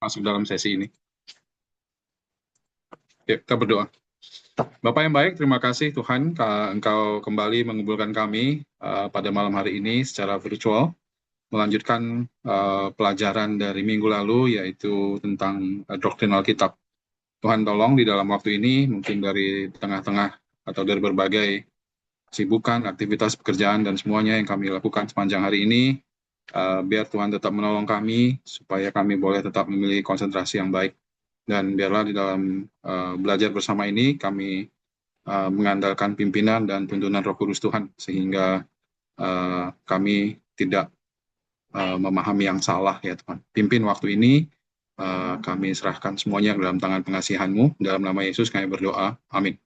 masuk dalam sesi ini. Ya, kita berdoa. Bapak yang baik, terima kasih Tuhan, Engkau kembali mengumpulkan kami pada malam hari ini secara virtual, melanjutkan pelajaran dari minggu lalu, yaitu tentang doktrin Alkitab. Tuhan tolong di dalam waktu ini, mungkin dari tengah-tengah atau dari berbagai kesibukan, aktivitas pekerjaan, dan semuanya yang kami lakukan sepanjang hari ini, biar Tuhan tetap menolong kami, supaya kami boleh tetap memiliki konsentrasi yang baik. Dan biarlah di dalam belajar bersama ini, kami mengandalkan pimpinan dan tuntunan Roh Kudus Tuhan, sehingga kami tidak memahami yang salah, ya Tuhan. Pimpin waktu ini, kami serahkan semuanya dalam tangan pengasihan-Mu. Dalam nama Yesus kami berdoa. Amin.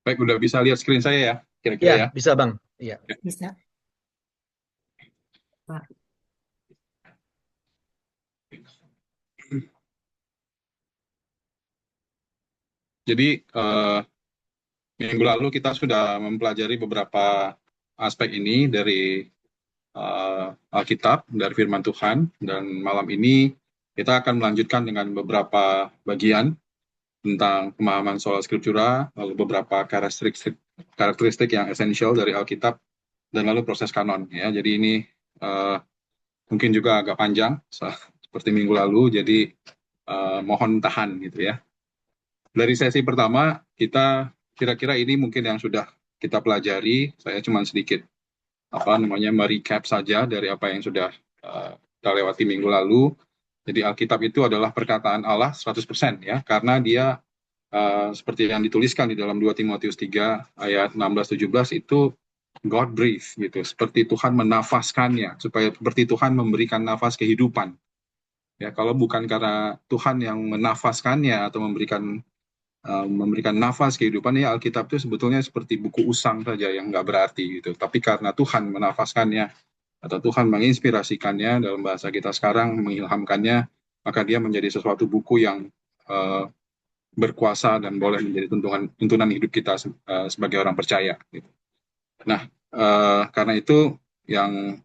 Baik, udah bisa lihat screen saya ya, kira-kira Ya, ya. bisa Bang. Iya. Bisa, Pak. Jadi, minggu lalu kita sudah mempelajari beberapa aspek ini dari Alkitab, dari firman Tuhan, dan malam ini kita akan melanjutkan dengan beberapa bagian tentang pemahaman soal skriptura, lalu beberapa karakteristik yang esensial dari Alkitab, dan lalu proses kanon. Ya, jadi ini mungkin juga agak panjang, seperti minggu lalu, jadi mohon tahan gitu ya. Dari sesi pertama, kita kira-kira ini mungkin yang sudah kita pelajari. Saya cuma sedikit merecap saja dari apa yang sudah kita lewati minggu lalu. Jadi Alkitab itu adalah perkataan Allah 100% ya, karena dia seperti yang dituliskan di dalam 2 Timotius 3 ayat 16-17 itu God breathe gitu, seperti Tuhan menafaskannya, supaya seperti Tuhan memberikan nafas kehidupan. Ya, kalau bukan karena Tuhan yang menafaskannya atau memberikan nafas kehidupan, ya Alkitab itu sebetulnya seperti buku usang saja yang nggak berarti gitu. Tapi karena Tuhan menafaskannya atau Tuhan menginspirasikannya, dalam bahasa kita sekarang mengilhamkannya, maka dia menjadi sesuatu buku yang berkuasa dan boleh menjadi tuntunan hidup kita sebagai orang percaya. Gitu. Nah, karena itu yang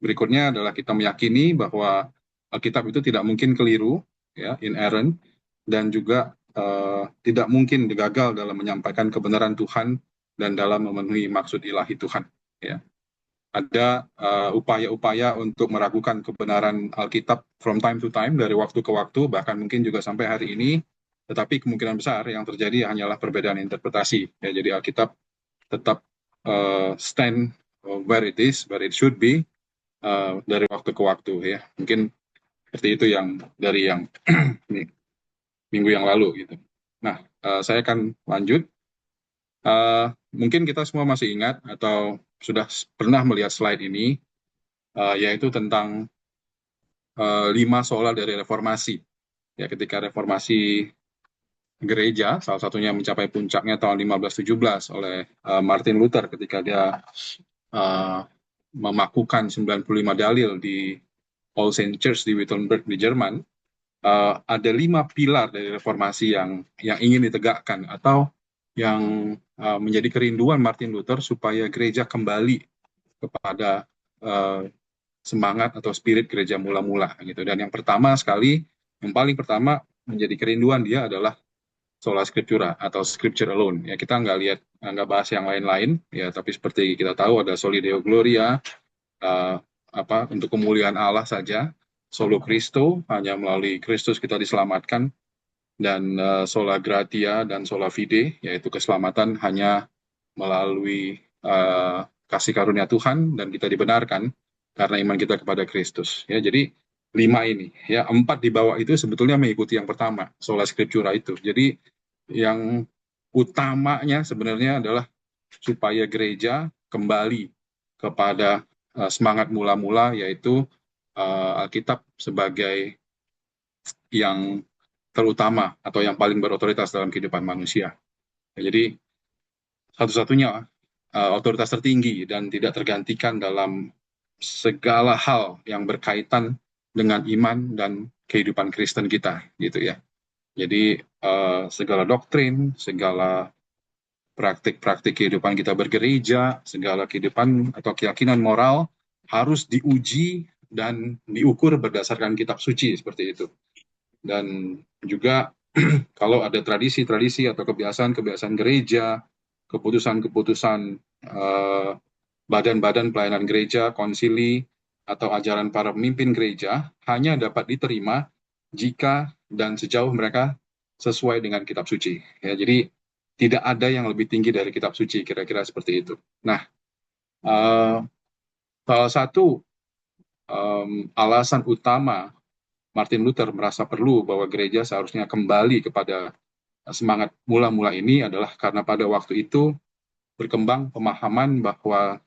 berikutnya adalah kita meyakini bahwa Alkitab itu tidak mungkin keliru, ya, inerrant, dan juga tidak mungkin gagal dalam menyampaikan kebenaran Tuhan dan dalam memenuhi maksud ilahi Tuhan. Ya. Ada upaya-upaya untuk meragukan kebenaran Alkitab from time to time, dari waktu ke waktu, bahkan mungkin juga sampai hari ini, tetapi kemungkinan besar yang terjadi hanyalah perbedaan interpretasi. Ya, jadi Alkitab tetap stand where it is, where it should be, dari waktu ke waktu. Ya. Mungkin seperti itu yang dari yang minggu yang lalu gitu. Nah, saya akan lanjut. Mungkin kita semua masih ingat atau sudah pernah melihat slide ini, yaitu tentang 5 sola dari reformasi. Ya, ketika reformasi gereja, salah satunya mencapai puncaknya tahun 1517 oleh Martin Luther ketika dia memakukan 95 dalil di All Saints Church di Wittenberg di Jerman. Ada 5 pilar dari reformasi yang ingin ditegakkan atau yang menjadi kerinduan Martin Luther supaya gereja kembali kepada semangat atau spirit gereja mula-mula gitu. Dan yang pertama sekali, yang paling pertama menjadi kerinduan dia adalah sola scriptura atau scripture alone. Ya, kita nggak bahas yang lain-lain ya, tapi seperti kita tahu ada soli deo gloria, untuk kemuliaan Allah saja, solo Christo, hanya melalui Kristus kita diselamatkan, dan sola gratia dan sola fide, yaitu keselamatan hanya melalui kasih karunia Tuhan dan kita dibenarkan karena iman kita kepada Kristus. Ya, jadi 5 ini, ya 4 di bawah itu sebetulnya mengikuti yang pertama, sola scriptura itu. Jadi yang utamanya sebenarnya adalah supaya gereja kembali kepada semangat mula-mula, yaitu Alkitab sebagai yang terutama atau yang paling berotoritas dalam kehidupan manusia. Jadi satu-satunya otoritas tertinggi dan tidak tergantikan dalam segala hal yang berkaitan dengan iman dan kehidupan Kristen kita, gitu ya. Jadi segala doktrin, segala praktik-praktik kehidupan kita bergereja, segala kehidupan atau keyakinan moral harus diuji dan diukur berdasarkan kitab suci seperti itu. Dan juga kalau ada tradisi-tradisi atau kebiasaan-kebiasaan gereja, keputusan-keputusan eh, badan-badan pelayanan gereja, konsili, atau ajaran para pemimpin gereja hanya dapat diterima jika dan sejauh mereka sesuai dengan kitab suci. Ya, jadi tidak ada yang lebih tinggi dari kitab suci, kira-kira seperti itu. Nah, eh, salah satu alasan utama Martin Luther merasa perlu bahwa gereja seharusnya kembali kepada semangat mula-mula ini adalah karena pada waktu itu berkembang pemahaman bahwa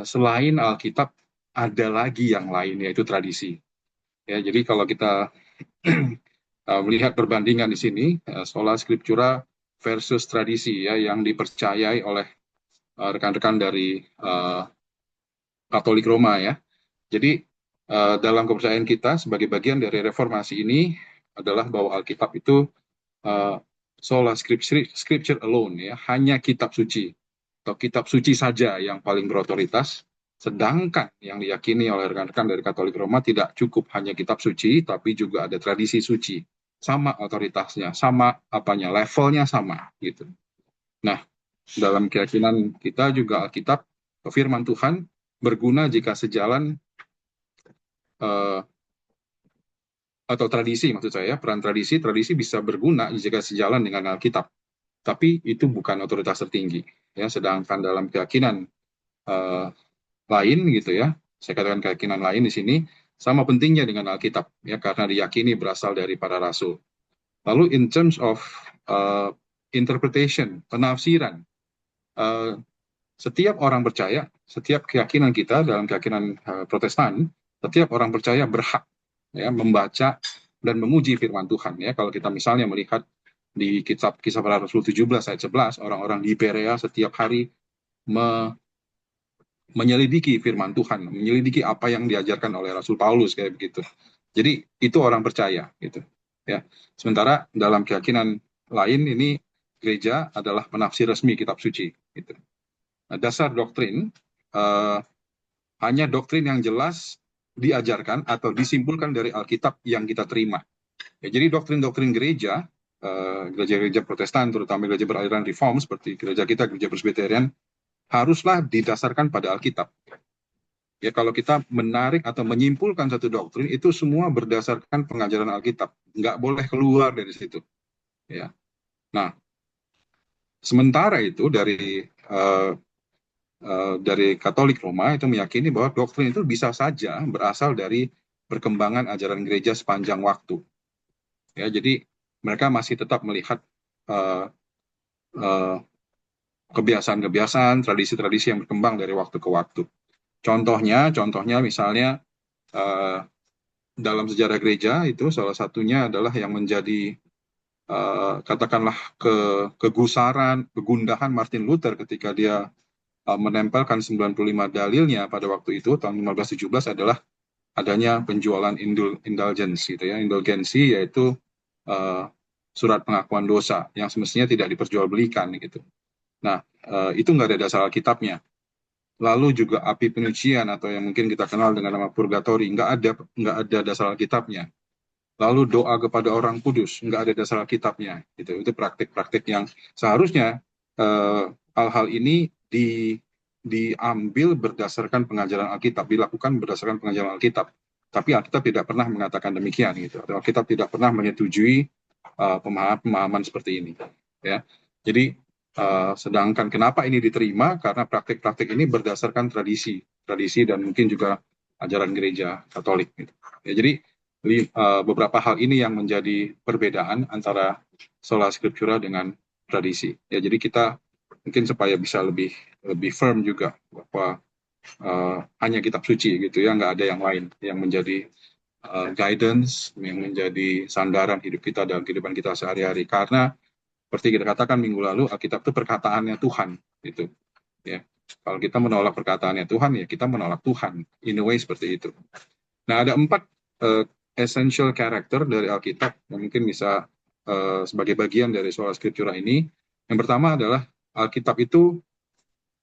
selain Alkitab ada lagi yang lain, yaitu tradisi. Ya, jadi kalau kita melihat perbandingan di sini, sola scriptura versus tradisi ya yang dipercayai oleh rekan-rekan dari Katolik Roma ya. Jadi dalam kepercayaan kita sebagai bagian dari reformasi ini adalah bahwa Alkitab itu uh, sola scripture alone ya, hanya kitab suci atau kitab suci saja yang paling berotoritas. Sedangkan yang diyakini oleh rekan-rekan dari Katolik Roma tidak cukup hanya kitab suci, tapi juga ada tradisi suci. Sama otoritasnya, sama apanya, levelnya sama gitu. Nah, dalam keyakinan kita juga Alkitab, firman Tuhan berguna jika sejalan uh, atau tradisi maksud saya, peran tradisi bisa berguna jika sejalan dengan Alkitab. Tapi itu bukan otoritas tertinggi. Ya, sedangkan dalam keyakinan uh, lain gitu ya, saya katakan keyakinan lain di sini sama pentingnya dengan Alkitab ya karena diyakini berasal dari para rasul. Lalu in terms of uh, interpretation, penafsiran, uh, setiap orang percaya, setiap keyakinan kita dalam keyakinan Protestan, setiap orang percaya berhak ya membaca dan memuji firman Tuhan ya. Kalau kita misalnya melihat di kitab Kisah Para Rasul 17 ayat 11, orang-orang di Berea setiap hari me menyelidiki firman Tuhan, menyelidiki apa yang diajarkan oleh Rasul Paulus kayak begitu. Jadi itu orang percaya gitu. Ya. Sementara dalam keyakinan lain ini gereja adalah penafsir resmi kitab suci gitu. Nah, dasar doktrin uh, hanya doktrin yang jelas diajarkan atau disimpulkan dari Alkitab yang kita terima. Ya, jadi doktrin-doktrin gereja, gereja-gereja Protestan, terutama gereja beraliran Reform seperti gereja kita, gereja Presbyterian, haruslah didasarkan pada Alkitab. Ya, kalau kita menarik atau menyimpulkan satu doktrin, itu semua berdasarkan pengajaran Alkitab. Nggak boleh keluar dari situ. Ya. Nah, sementara itu dari Katolik Roma itu meyakini bahwa doktrin itu bisa saja berasal dari perkembangan ajaran gereja sepanjang waktu. Ya, jadi mereka masih tetap melihat uh, uh, kebiasaan-kebiasaan, tradisi-tradisi yang berkembang dari waktu ke waktu. Contohnya misalnya dalam sejarah gereja itu salah satunya adalah yang menjadi katakanlah kegusaran, kegundahan Martin Luther ketika dia menempelkan 95 dalilnya pada waktu itu tahun 1517 adalah adanya penjualan indulgence gitu ya, indulgensi yaitu uh, surat pengakuan dosa yang semestinya tidak diperjualbelikan gitu. Nah, itu nggak ada dasar Alkitabnya. Lalu juga api penyucian atau yang mungkin kita kenal dengan nama purgatori nggak ada dasar Alkitabnya. Lalu doa kepada orang kudus nggak ada dasar Alkitabnya. Gitu. Itu praktik-praktik yang seharusnya hal-hal ini diambil berdasarkan pengajaran Alkitab, dilakukan berdasarkan pengajaran Alkitab. Tapi Alkitab tidak pernah mengatakan demikian gitu. Atau Alkitab tidak pernah menyetujui pemahaman seperti ini. Ya. Jadi sedangkan kenapa ini diterima? Karena praktik-praktik ini berdasarkan tradisi dan mungkin juga ajaran gereja Katolik. Gitu. Ya, jadi beberapa hal ini yang menjadi perbedaan antara sola scriptura dengan tradisi. Ya, jadi kita mungkin supaya bisa lebih firm juga bahwa hanya kitab suci gitu ya, nggak ada yang lain yang menjadi guidance, yang menjadi sandaran hidup kita dalam kehidupan kita sehari-hari. Karena seperti kita katakan minggu lalu, Alkitab itu perkataannya Tuhan, gitu. Ya, kalau kita menolak perkataannya Tuhan, ya kita menolak Tuhan. In a way seperti itu. Nah, ada 4 essential character dari Alkitab yang mungkin bisa sebagai bagian dari sola scriptura ini. Yang pertama adalah Alkitab itu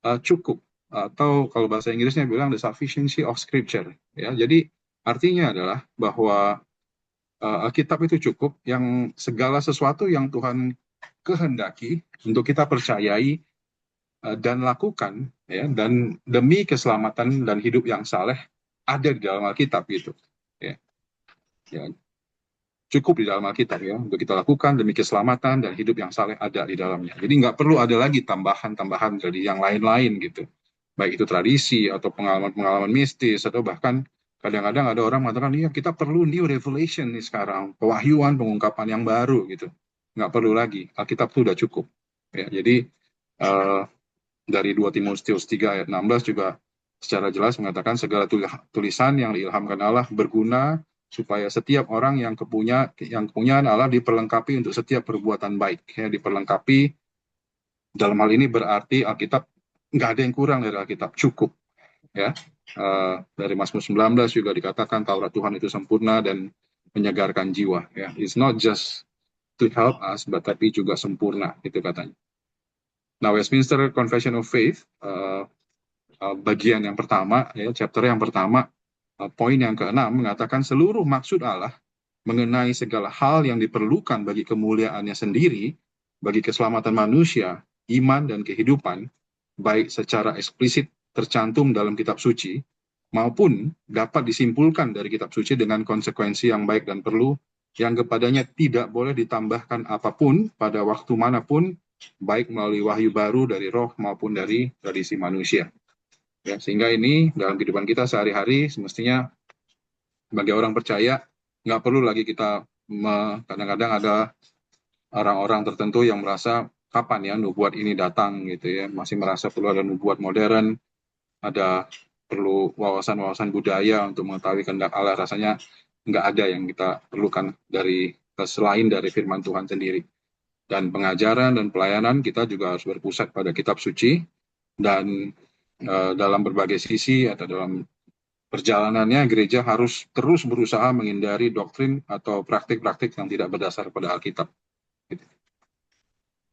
cukup, atau kalau bahasa Inggrisnya bilang the sufficiency of scripture. Ya, jadi artinya adalah bahwa Alkitab itu cukup, yang segala sesuatu yang Tuhan kehendaki untuk kita percayai dan lakukan, ya, dan demi keselamatan dan hidup yang saleh ada di dalam Alkitab gitu. Ya, ya, cukup di dalam Alkitab ya untuk kita lakukan demi keselamatan dan hidup yang saleh ada di dalamnya. Jadi nggak perlu ada lagi tambahan-tambahan dari yang lain-lain gitu. Baik itu tradisi atau pengalaman-pengalaman mistis, atau bahkan kadang-kadang ada orang mengatakan, iya kita perlu new revelation nih sekarang, pewahyuan, pengungkapan yang baru gitu. Nggak perlu lagi, Alkitab itu udah cukup. Ya, jadi dari 2 Timotius 3 ayat 16 juga secara jelas mengatakan segala tulisan yang diilhamkan Allah berguna supaya setiap orang yang kepunyaan Allah diperlengkapi untuk setiap perbuatan baik. Ya, diperlengkapi dalam hal ini berarti Alkitab nggak ada yang kurang dari Alkitab, cukup. Ya, dari Mazmur 19 juga dikatakan Taurat Tuhan itu sempurna dan menyegarkan jiwa. Ya, it's not just to help us, but tapi juga sempurna, itu katanya. Nah, Westminster Confession of Faith bagian yang pertama, ya, chapter yang pertama, poin yang ke-6 mengatakan seluruh maksud Allah mengenai segala hal yang diperlukan bagi kemuliaannya sendiri, bagi keselamatan manusia, iman dan kehidupan, baik secara eksplisit tercantum dalam kitab suci, maupun dapat disimpulkan dari kitab suci dengan konsekuensi yang baik dan perlu, yang kepadanya tidak boleh ditambahkan apapun pada waktu manapun, baik melalui wahyu baru dari roh maupun dari tradisi manusia. Ya, sehingga ini dalam kehidupan kita sehari-hari semestinya bagi orang percaya nggak perlu lagi kita kadang-kadang ada orang-orang tertentu yang merasa kapan ya nubuat ini datang gitu ya, masih merasa perlu ada nubuat modern, ada perlu wawasan-wawasan budaya untuk mengetahui kehendak Allah. Rasanya nggak ada yang kita perlukan dari selain dari firman Tuhan sendiri. Dan pengajaran dan pelayanan kita juga harus berpusat pada kitab suci, dan dalam berbagai sisi atau dalam perjalanannya gereja harus terus berusaha menghindari doktrin atau praktik-praktik yang tidak berdasar pada Alkitab.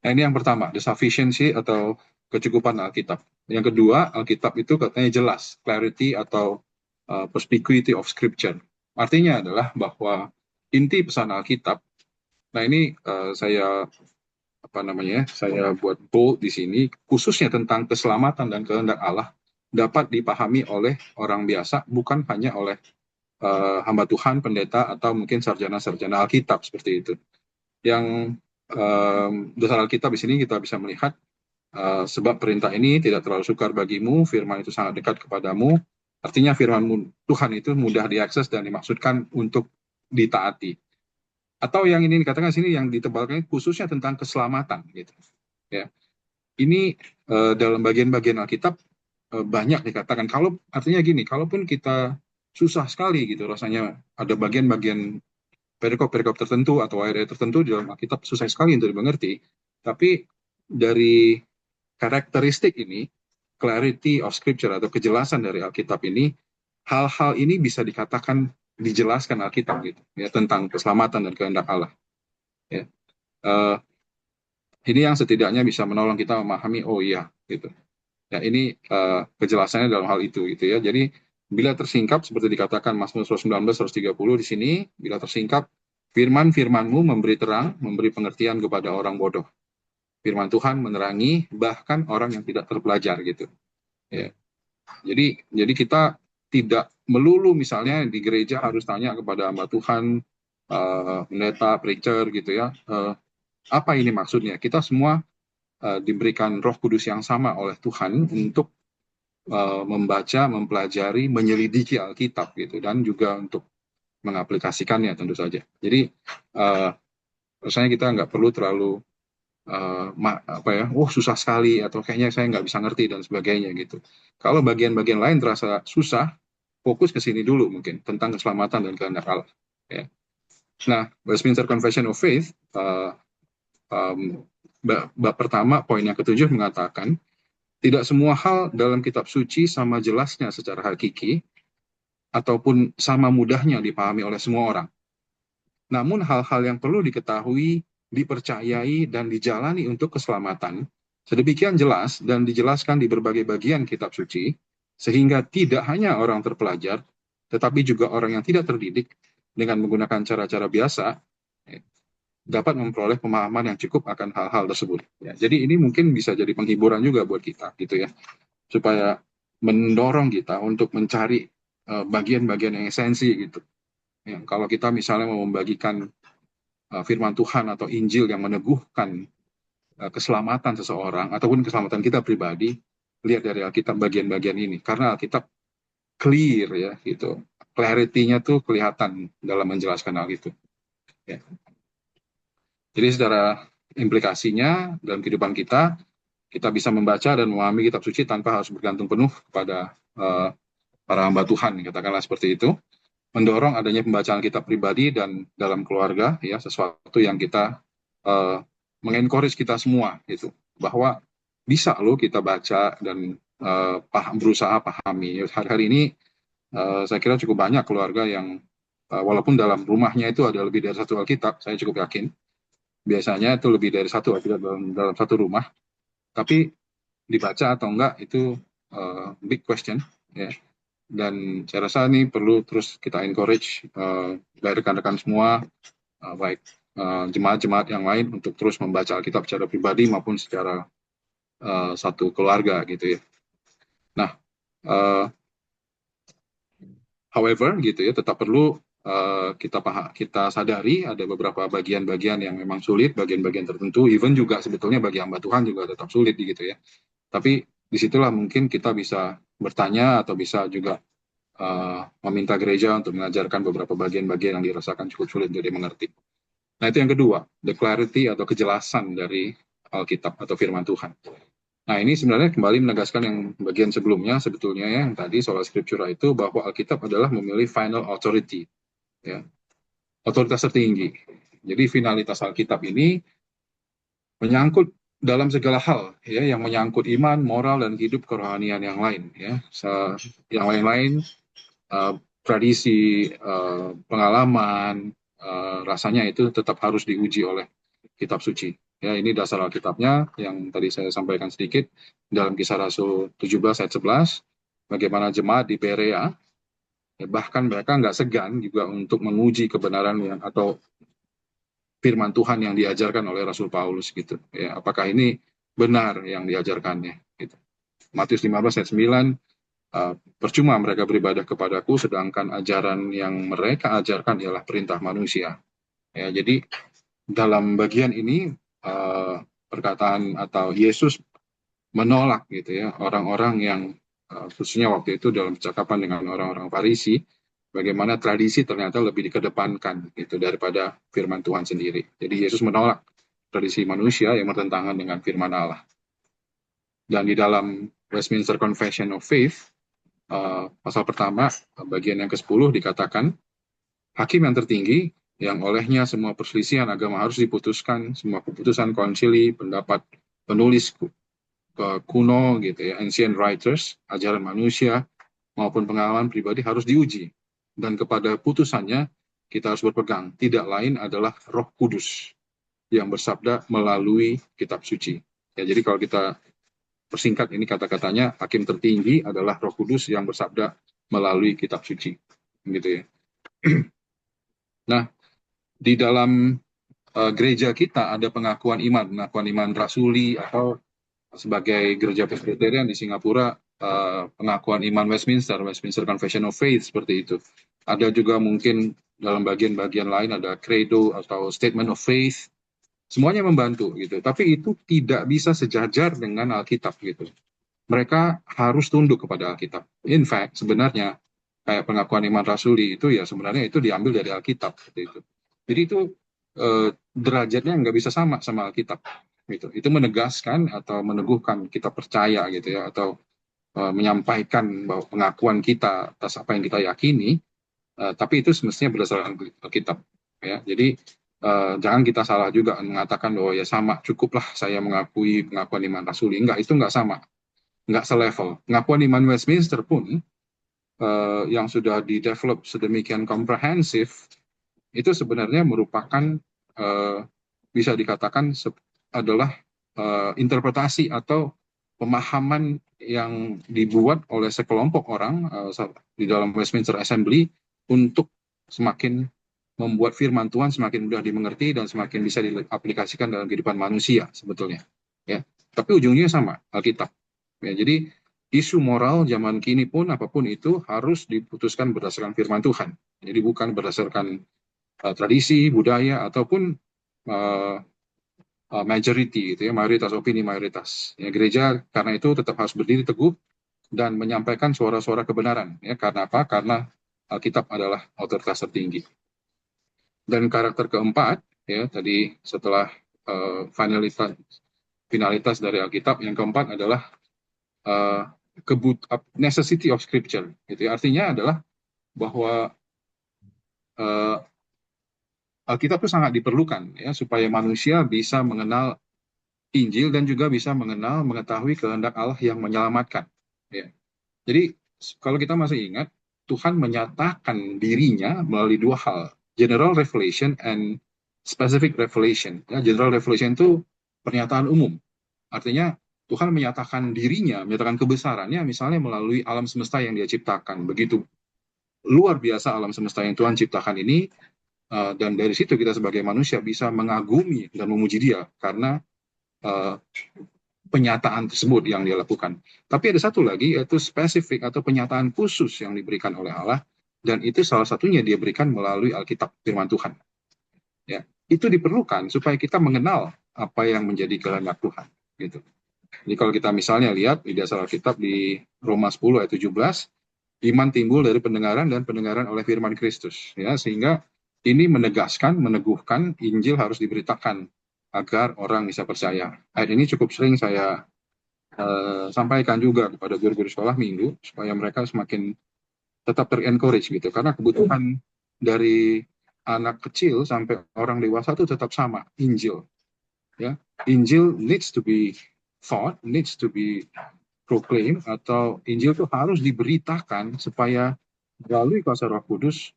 Nah, ini yang pertama, the sufficiency atau kecukupan Alkitab. Yang kedua, Alkitab itu katanya jelas, clarity atau perspicuity of scripture. Artinya adalah bahwa inti pesan Alkitab, nah ini saya buat bold di sini, khususnya tentang keselamatan dan kehendak Allah, dapat dipahami oleh orang biasa, bukan hanya oleh hamba Tuhan, pendeta, atau mungkin sarjana-sarjana Alkitab seperti itu. Yang dasar Alkitab di sini kita bisa melihat sebab perintah ini tidak terlalu sukar bagimu, firman itu sangat dekat kepadamu. Artinya firman Tuhan itu mudah diakses dan dimaksudkan untuk ditaati. Atau yang ini dikatakan sini yang ditebalkan khususnya tentang keselamatan gitu. Ya. Ini dalam bagian-bagian Alkitab banyak dikatakan. Kalau artinya gini, kalaupun kita susah sekali gitu rasanya ada bagian-bagian perikop-perikop tertentu atau ayat-ayat tertentu di dalam Alkitab susah sekali untuk dimengerti, tapi dari karakteristik ini, clarity of scripture atau kejelasan dari Alkitab ini, hal-hal ini bisa dikatakan dijelaskan Alkitab gitu ya, tentang keselamatan dan kehendak Allah ya. Ini yang setidaknya bisa menolong kita memahami, oh iya gitu ya, ini kejelasannya dalam hal itu gitu ya. Jadi bila tersingkap seperti dikatakan Mazmur 19 130 di sini, bila tersingkap firman-firmanmu memberi terang, memberi pengertian kepada orang bodoh. Firman Tuhan menerangi bahkan orang yang tidak terpelajar gitu ya. Jadi kita tidak melulu misalnya di gereja harus tanya kepada hamba Tuhan, pendeta, preacher gitu ya, apa ini maksudnya. Kita semua diberikan Roh Kudus yang sama oleh Tuhan untuk membaca, mempelajari, menyelidiki Alkitab gitu, dan juga untuk mengaplikasikannya tentu saja. Jadi rasanya kita nggak perlu terlalu susah sekali atau kayaknya saya nggak bisa ngerti dan sebagainya gitu. Kalau bagian-bagian lain terasa susah, fokus ke sini dulu mungkin tentang keselamatan dan kehendak Allah. Ya. Nah, Westminster Confession of Faith bab pertama poin yang ketujuh mengatakan tidak semua hal dalam kitab suci sama jelasnya secara hakiki ataupun sama mudahnya dipahami oleh semua orang. Namun hal-hal yang perlu diketahui, dipercayai, dan dijalani untuk keselamatan sedemikian jelas dan dijelaskan di berbagai bagian kitab suci, sehingga tidak hanya orang terpelajar, tetapi juga orang yang tidak terdidik dengan menggunakan cara-cara biasa, dapat memperoleh pemahaman yang cukup akan hal-hal tersebut. Ya, jadi ini mungkin bisa jadi penghiburan juga buat kita, gitu ya, supaya mendorong kita untuk mencari bagian-bagian yang esensi, gitu. Ya, kalau kita misalnya mau membagikan firman Tuhan atau Injil yang meneguhkan keselamatan seseorang ataupun keselamatan kita pribadi, lihat dari Alkitab bagian-bagian ini, karena Alkitab clear ya, gitu. Clarity-nya tuh kelihatan dalam menjelaskan hal itu. Ya. Jadi secara implikasinya dalam kehidupan kita, kita bisa membaca dan memahami kitab suci tanpa harus bergantung penuh kepada para hamba Tuhan, katakanlah seperti itu. Mendorong adanya pembacaan kitab pribadi dan dalam keluarga, ya, sesuatu yang kita mengencourage kita semua, gitu, bahwa bisa loh kita baca dan berusaha pahami. Hari-hari ini saya kira cukup banyak keluarga yang walaupun dalam rumahnya itu ada lebih dari satu Alkitab, saya cukup yakin biasanya itu lebih dari satu Alkitab dalam satu rumah, tapi dibaca atau enggak itu big question, ya. Dan saya rasa ini perlu terus kita encourage dari rekan-rekan semua, baik jemaat-jemaat yang lain untuk terus membaca Alkitab secara pribadi maupun secara satu keluarga, gitu ya. Nah, however, gitu ya, tetap perlu kita sadari ada beberapa bagian-bagian yang memang sulit, bagian-bagian tertentu, even juga sebetulnya bagi hamba Tuhan juga tetap sulit, gitu ya. Tapi disitulah mungkin kita bisa bertanya atau bisa juga meminta gereja untuk mengajarkan beberapa bagian-bagian yang dirasakan cukup sulit untuk dimengerti. Nah, itu yang kedua, the clarity atau kejelasan dari Alkitab atau firman Tuhan. Nah, ini sebenarnya kembali menegaskan yang bagian sebelumnya sebetulnya ya, yang tadi soal scriptura itu, bahwa Alkitab adalah memilih final authority, ya, otoritas tertinggi. Jadi finalitas Alkitab ini menyangkut dalam segala hal, ya, yang menyangkut iman, moral, dan hidup kerohanian yang lain, ya. Yang lain-lain, tradisi, pengalaman, rasanya itu tetap harus diuji oleh kitab suci. Ya, ini dasar Alkitabnya yang tadi saya sampaikan sedikit dalam Kisah Rasul 17 ayat 11, bagaimana jemaat di Berea, ya, bahkan mereka nggak segan juga untuk menguji kebenaran yang atau firman Tuhan yang diajarkan oleh Rasul Paulus, gitu. Ya, apakah ini benar yang diajarkannya, gitu. Matius 15 ayat 9, percuma mereka beribadah kepadaku sedangkan ajaran yang mereka ajarkan ialah perintah manusia. Ya, jadi dalam bagian ini perkataan atau Yesus menolak, gitu ya, orang-orang yang khususnya waktu itu dalam percakapan dengan orang-orang Farisi, bagaimana tradisi ternyata lebih dikedepankan, gitu, daripada firman Tuhan sendiri. Jadi Yesus menolak tradisi manusia yang bertentangan dengan firman Allah. Dan di dalam Westminster Confession of Faith, pasal pertama, bagian yang ke-10 dikatakan, hakim yang tertinggi, yang olehnya semua perselisihan agama harus diputuskan, semua keputusan konsili, pendapat penulis kuno, gitu ya, ancient writers, ajaran manusia, maupun pengalaman pribadi harus diuji. Dan kepada putusannya kita harus berpegang. Tidak lain adalah Roh Kudus yang bersabda melalui kitab suci. Ya, jadi kalau kita persingkat ini kata-katanya, hakim tertinggi adalah Roh Kudus yang bersabda melalui kitab suci, gitu ya. Nah, di dalam gereja kita ada pengakuan iman rasuli, atau sebagai gereja Presbyterian di Singapura, pengakuan iman Westminster Confession of Faith, seperti itu. Ada juga mungkin dalam bagian-bagian lain ada credo atau statement of faith. Semuanya membantu, gitu. Tapi itu tidak bisa sejajar dengan Alkitab, gitu. Mereka harus tunduk kepada Alkitab. In fact, sebenarnya kayak pengakuan iman rasuli itu ya sebenarnya itu diambil dari Alkitab, seperti itu. Jadi itu derajatnya nggak bisa sama Alkitab, gitu. Itu menegaskan atau meneguhkan kita percaya, gitu ya, atau menyampaikan bahwa pengakuan kita atas apa yang kita yakini, tapi itu semestinya berdasarkan Alkitab. Ya, jadi jangan kita salah juga mengatakan bahwa ya sama, cukuplah saya mengakui pengakuan iman rasuli. Enggak, itu enggak sama, enggak selevel. Pengakuan iman Westminster pun yang sudah di-develop sedemikian komprehensif, itu sebenarnya merupakan bisa dikatakan adalah interpretasi atau pemahaman yang dibuat oleh sekelompok orang di dalam Westminster Assembly untuk semakin membuat firman Tuhan semakin mudah dimengerti dan semakin bisa diaplikasikan dalam kehidupan manusia sebetulnya. Ya, tapi ujungnya sama, Alkitab. Ya, jadi isu moral zaman kini pun apapun itu harus diputuskan berdasarkan firman Tuhan. Jadi bukan berdasarkan tradisi, budaya, ataupun majority, gitu ya, mayoritas opini mayoritas. Ya, gereja karena itu tetap harus berdiri teguh dan menyampaikan suara-suara kebenaran. Ya, karena apa? Karena Alkitab adalah otoritas tertinggi. Dan karakter keempat, ya tadi setelah finalitas dari Alkitab, yang keempat adalah necessity of Scripture. Gitu ya. Artinya adalah bahwa Alkitab itu sangat diperlukan ya supaya manusia bisa mengenal Injil dan juga bisa mengetahui kehendak Allah yang menyelamatkan. Ya. Jadi kalau kita masih ingat, Tuhan menyatakan dirinya melalui dua hal, general revelation and specific revelation. Ya, general revelation itu pernyataan umum. Artinya Tuhan menyatakan dirinya, menyatakan kebesarannya misalnya melalui alam semesta yang dia ciptakan. Begitu luar biasa alam semesta yang Tuhan ciptakan ini, dan dari situ kita sebagai manusia bisa mengagumi dan memuji dia karena penyataan tersebut yang dia lakukan. Tapi ada satu lagi, yaitu spesifik atau penyataan khusus yang diberikan oleh Allah, dan itu salah satunya dia berikan melalui Alkitab, firman Tuhan. Ya, itu diperlukan supaya kita mengenal apa yang menjadi kehendak Tuhan. Gitu. Jadi kalau kita misalnya lihat di dasar Alkitab di Roma 10 ayat 17, iman timbul dari pendengaran dan pendengaran oleh firman Kristus. Ya, sehingga ini menegaskan, meneguhkan Injil harus diberitakan agar orang bisa percaya. Ayat ini cukup sering saya sampaikan juga kepada guru-guru sekolah minggu supaya mereka semakin tetap ter-encourage gitu, karena kebutuhan dari anak kecil sampai orang dewasa itu tetap sama, Injil. Ya, Injil needs to be thought, needs to be proclaimed, atau Injil itu harus diberitakan supaya melalui kuasa Roh Kudus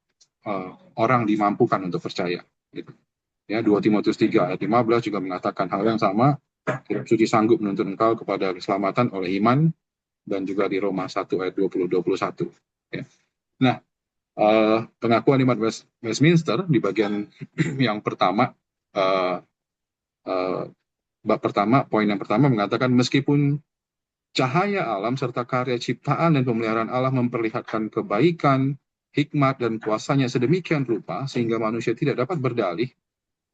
orang dimampukan untuk percaya. Gitu. Ya, 2 Timotius 3 ayat 15 juga mengatakan hal yang sama. Kitab suci sanggup menuntun engkau kepada keselamatan oleh iman, dan juga di Roma 1 ayat 20-21. Ya. Nah, pengakuan iman Westminster di bagian yang pertama, bab pertama, poin yang pertama mengatakan meskipun cahaya alam serta karya ciptaan dan pemeliharaan Allah memperlihatkan kebaikan, hikmat, dan kuasanya sedemikian rupa sehingga manusia tidak dapat berdalih,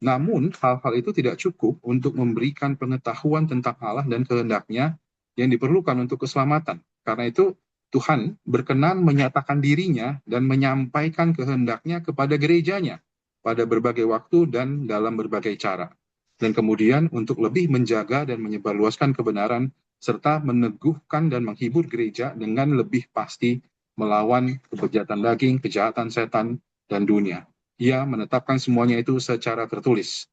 namun hal-hal itu tidak cukup untuk memberikan pengetahuan tentang Allah dan kehendaknya yang diperlukan untuk keselamatan. Karena itu Tuhan berkenan menyatakan dirinya dan menyampaikan kehendaknya kepada gerejanya pada berbagai waktu dan dalam berbagai cara. Dan kemudian untuk lebih menjaga dan menyebarluaskan kebenaran serta meneguhkan dan menghibur gereja dengan lebih pasti melawan kebejatan daging, kejahatan setan, dan dunia. Ia menetapkan semuanya itu secara tertulis.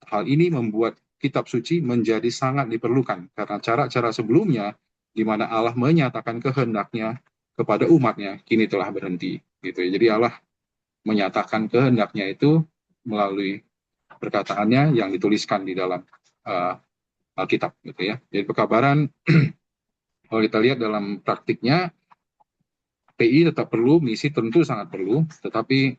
Hal ini membuat kitab suci menjadi sangat diperlukan karena cara-cara sebelumnya di mana Allah menyatakan kehendaknya kepada umatnya kini telah berhenti. Gitu ya. Jadi Allah menyatakan kehendaknya itu melalui perkataannya yang dituliskan di dalam Alkitab. Gitu ya. Jadi pekabaran kalau kita lihat dalam praktiknya, PI tetap perlu, misi tentu sangat perlu, tetapi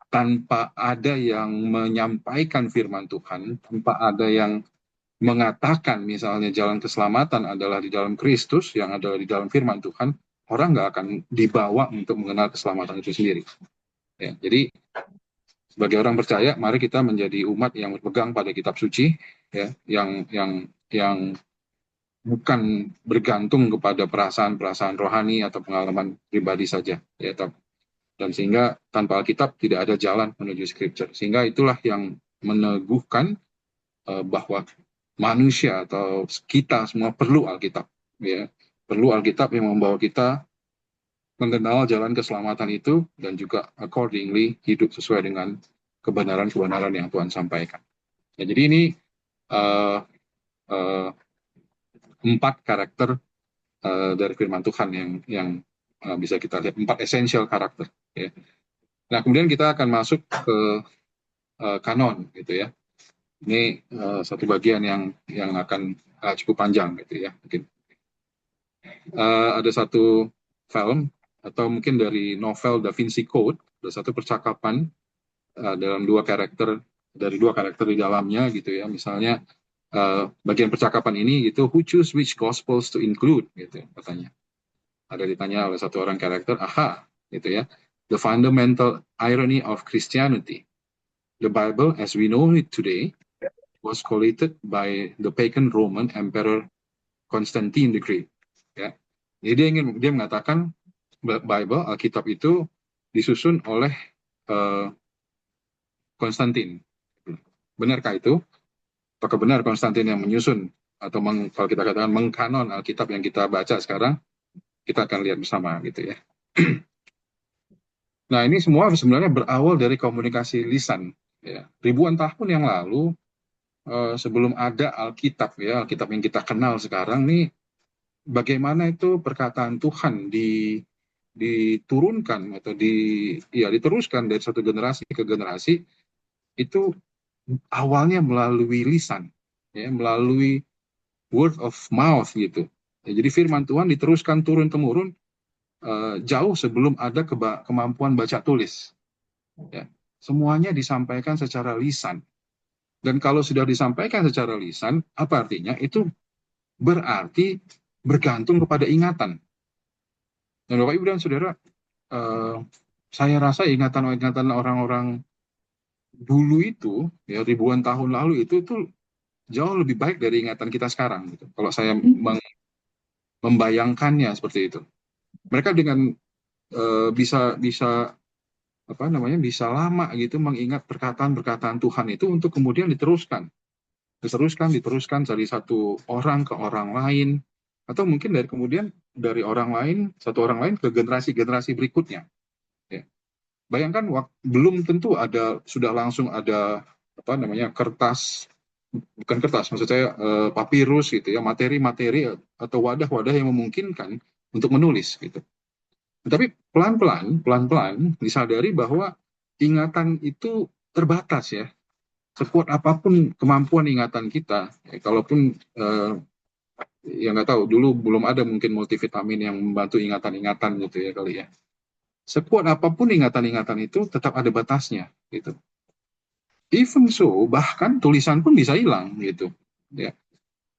tanpa ada yang menyampaikan firman Tuhan, tanpa ada yang mengatakan misalnya jalan keselamatan adalah di dalam Kristus, yang adalah di dalam firman Tuhan, orang nggak akan dibawa untuk mengenal keselamatan itu sendiri. Ya, jadi sebagai orang percaya, mari kita menjadi umat yang berpegang pada kitab suci, ya, yang bukan bergantung kepada perasaan-perasaan rohani atau pengalaman pribadi saja, ya, dan sehingga tanpa Alkitab tidak ada jalan menuju Scripture. Sehingga itulah yang meneguhkan bahwa manusia atau kita semua perlu Alkitab. Ya. Perlu Alkitab yang membawa kita mengenal jalan keselamatan itu dan juga accordingly hidup sesuai dengan kebenaran-kebenaran yang Tuhan sampaikan. Ya, jadi ini uh, uh, 4 karakter dari firman Tuhan yang bisa kita lihat, 4 essential karakter. Ya. Nah, kemudian kita akan masuk ke kanon, gitu ya. Ini satu bagian yang akan cukup panjang, gitu ya. Mungkin ada satu film atau mungkin dari novel Da Vinci Code, ada satu percakapan dalam dari dua karakter di dalamnya, gitu ya. Misalnya bagian percakapan ini gitu, who choose which gospels to include, gitu katanya. Ada ditanya oleh satu orang karakter, aha, gitu ya. The fundamental irony of Christianity. The Bible as we know it today was collated by the pagan Roman Emperor Constantine the Great. Ya. Jadi dia mengatakan Bible, Alkitab itu disusun oleh Konstantin. Benarkah itu? Apakah benar Konstantin yang menyusun atau kalau kita katakan mengkanon Alkitab yang kita baca sekarang? Kita akan lihat bersama, gitu ya. Nah, ini semua sebenarnya berawal dari komunikasi lisan. Ya. Ribuan tahun yang lalu, sebelum ada Alkitab, ya, Alkitab yang kita kenal sekarang nih, bagaimana itu perkataan Tuhan diturunkan atau diteruskan dari satu generasi ke generasi, itu awalnya melalui lisan, ya, melalui word of mouth, gitu. Ya, jadi firman Tuhan diteruskan turun temurun jauh sebelum ada kemampuan baca tulis. Ya. Semuanya disampaikan secara lisan. Dan kalau sudah disampaikan secara lisan, apa artinya? Itu berarti bergantung kepada ingatan. Dan Bapak Ibu dan Saudara, saya rasa ingatan-ingatan orang-orang dulu itu, ya, ribuan tahun lalu itu jauh lebih baik dari ingatan kita sekarang. Gitu. Kalau saya membayangkannya seperti itu, mereka dengan bisa bisa lama gitu mengingat perkataan-perkataan Tuhan itu untuk kemudian diteruskan dari satu orang ke orang lain, atau mungkin dari orang lain, satu orang lain ke generasi-generasi berikutnya. Ya. Bayangkan belum tentu sudah langsung ada kertas, bukan kertas, maksud saya papirus, gitu ya, materi-materi atau wadah-wadah yang memungkinkan untuk menulis, gitu. Tapi pelan-pelan disadari bahwa ingatan itu terbatas, ya. Sekuat apapun kemampuan ingatan kita, ya, kalaupun ya nggak tahu, dulu belum ada mungkin multivitamin yang membantu ingatan-ingatan, gitu ya kali ya. Sekuat apapun ingatan-ingatan itu tetap ada batasnya, gitu. Even so, bahkan tulisan pun bisa hilang, gitu. Ya.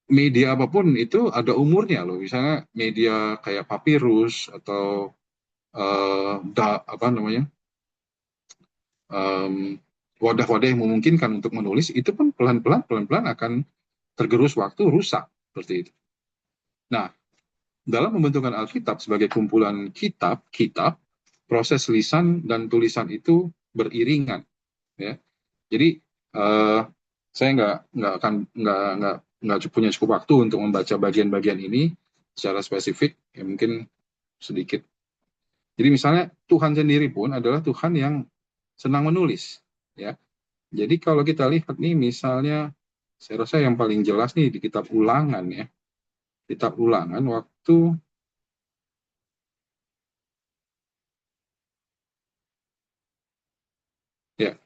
Media apapun itu ada umurnya loh. Misalnya media kayak papirus atau wadah-wadah yang memungkinkan untuk menulis, itu pun pelan-pelan akan tergerus waktu, rusak, seperti itu. Nah, dalam pembentukan Alkitab sebagai kumpulan kitab, proses lisan dan tulisan itu beriringan, ya. Jadi saya nggak punya cukup waktu untuk membaca bagian-bagian ini secara spesifik, ya mungkin sedikit. Jadi misalnya Tuhan sendiri pun adalah Tuhan yang senang menulis, ya. Jadi kalau kita lihat nih, misalnya saya rasa yang paling jelas nih di kitab Ulangan, ya. Kitab Ulangan waktu ya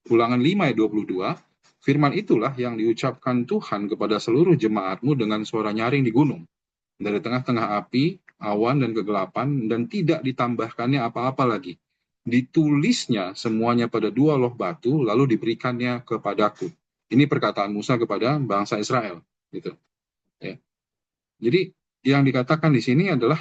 Ulangan 5 ayat 22, firman itulah yang diucapkan Tuhan kepada seluruh jemaatmu dengan suara nyaring di gunung, dari tengah-tengah api, awan dan kegelapan, dan tidak ditambahkannya apa-apa lagi. Ditulisnya semuanya pada 2 loh batu, lalu diberikannya kepadaku. Ini perkataan Musa kepada bangsa Israel, gitu. Ya. Jadi yang dikatakan di sini adalah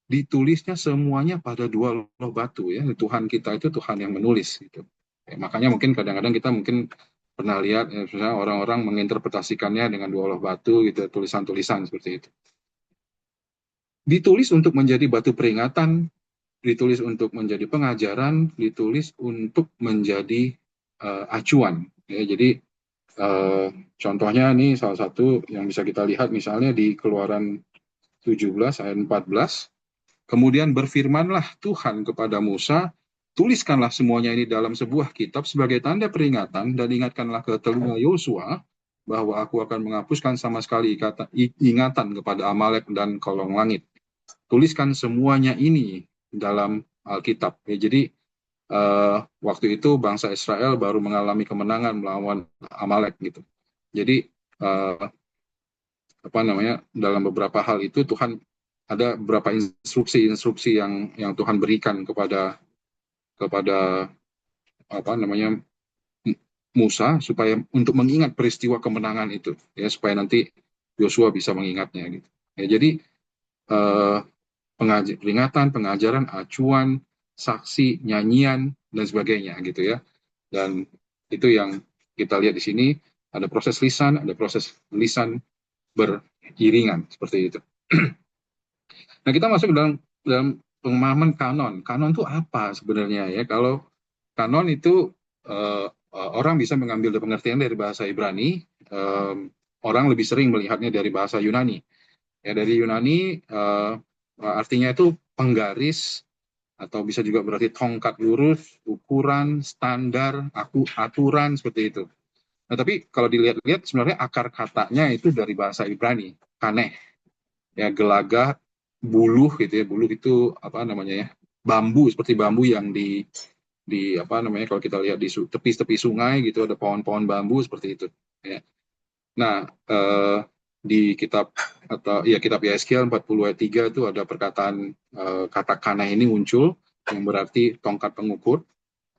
ditulisnya semuanya pada 2 loh batu, ya. Tuhan kita itu Tuhan yang menulis, gitu. Ya, makanya mungkin kadang-kadang kita mungkin pernah lihat, ya, misalnya orang-orang menginterpretasikannya dengan 2 loh batu, gitu, tulisan-tulisan seperti itu. Ditulis untuk menjadi batu peringatan, ditulis untuk menjadi pengajaran, ditulis untuk menjadi acuan. Ya, jadi Contohnya nih salah satu yang bisa kita lihat misalnya di Keluaran 17 ayat 14. Kemudian berfirmanlah Tuhan kepada Musa, tuliskanlah semuanya ini dalam sebuah kitab sebagai tanda peringatan dan ingatkanlah ke telinga Yosua bahwa aku akan menghapuskan sama sekali ingatan kepada Amalek dan kolong langit. Tuliskan semuanya ini dalam Alkitab. Ya, jadi waktu itu bangsa Israel baru mengalami kemenangan melawan Amalek gitu. Jadi apa namanya, dalam beberapa hal itu Tuhan ada beberapa instruksi-instruksi yang Tuhan berikan kepada apa namanya Musa supaya untuk mengingat peristiwa kemenangan itu, ya, supaya nanti Yosua bisa mengingatnya gitu. Ya, jadi eh, peringatan, pengajaran, acuan, saksi, nyanyian dan sebagainya gitu ya. Dan itu yang kita lihat di sini, ada proses lisan beriringan seperti itu. Nah, kita masuk dalam dalam pemahaman kanon. Kanon itu apa sebenarnya ya? Kalau kanon itu orang bisa mengambil pengertian dari bahasa Ibrani, orang lebih sering melihatnya dari bahasa Yunani. Ya, dari Yunani artinya itu penggaris atau bisa juga berarti tongkat lurus, ukuran, standar, aturan seperti itu. Nah, tapi kalau dilihat-lihat sebenarnya akar katanya itu dari bahasa Ibrani, kaneh, ya, gelagat, buluh gitu ya. Buluh itu apa namanya ya, bambu, seperti bambu yang di apa namanya, kalau kita lihat di tepi-tepi sungai gitu ada pohon-pohon bambu seperti itu ya. Nah, di kitab atau ya kitab Yeskiel 40 ayat 3 itu ada perkataan kata kaneh ini muncul yang berarti tongkat pengukur.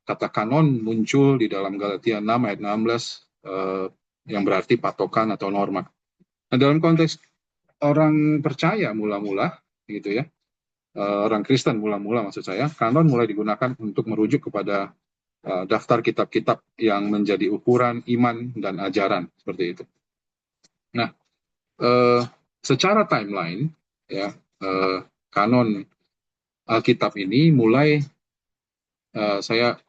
Kata kanon muncul di dalam Galatia 6 ayat 16 yang berarti patokan atau norma. Nah, dalam konteks orang percaya mula-mula gitu ya, orang Kristen mula-mula maksud saya, kanon mulai digunakan untuk merujuk kepada daftar kitab-kitab yang menjadi ukuran iman dan ajaran seperti itu. Nah, secara timeline ya, kanon Alkitab ini mulai saya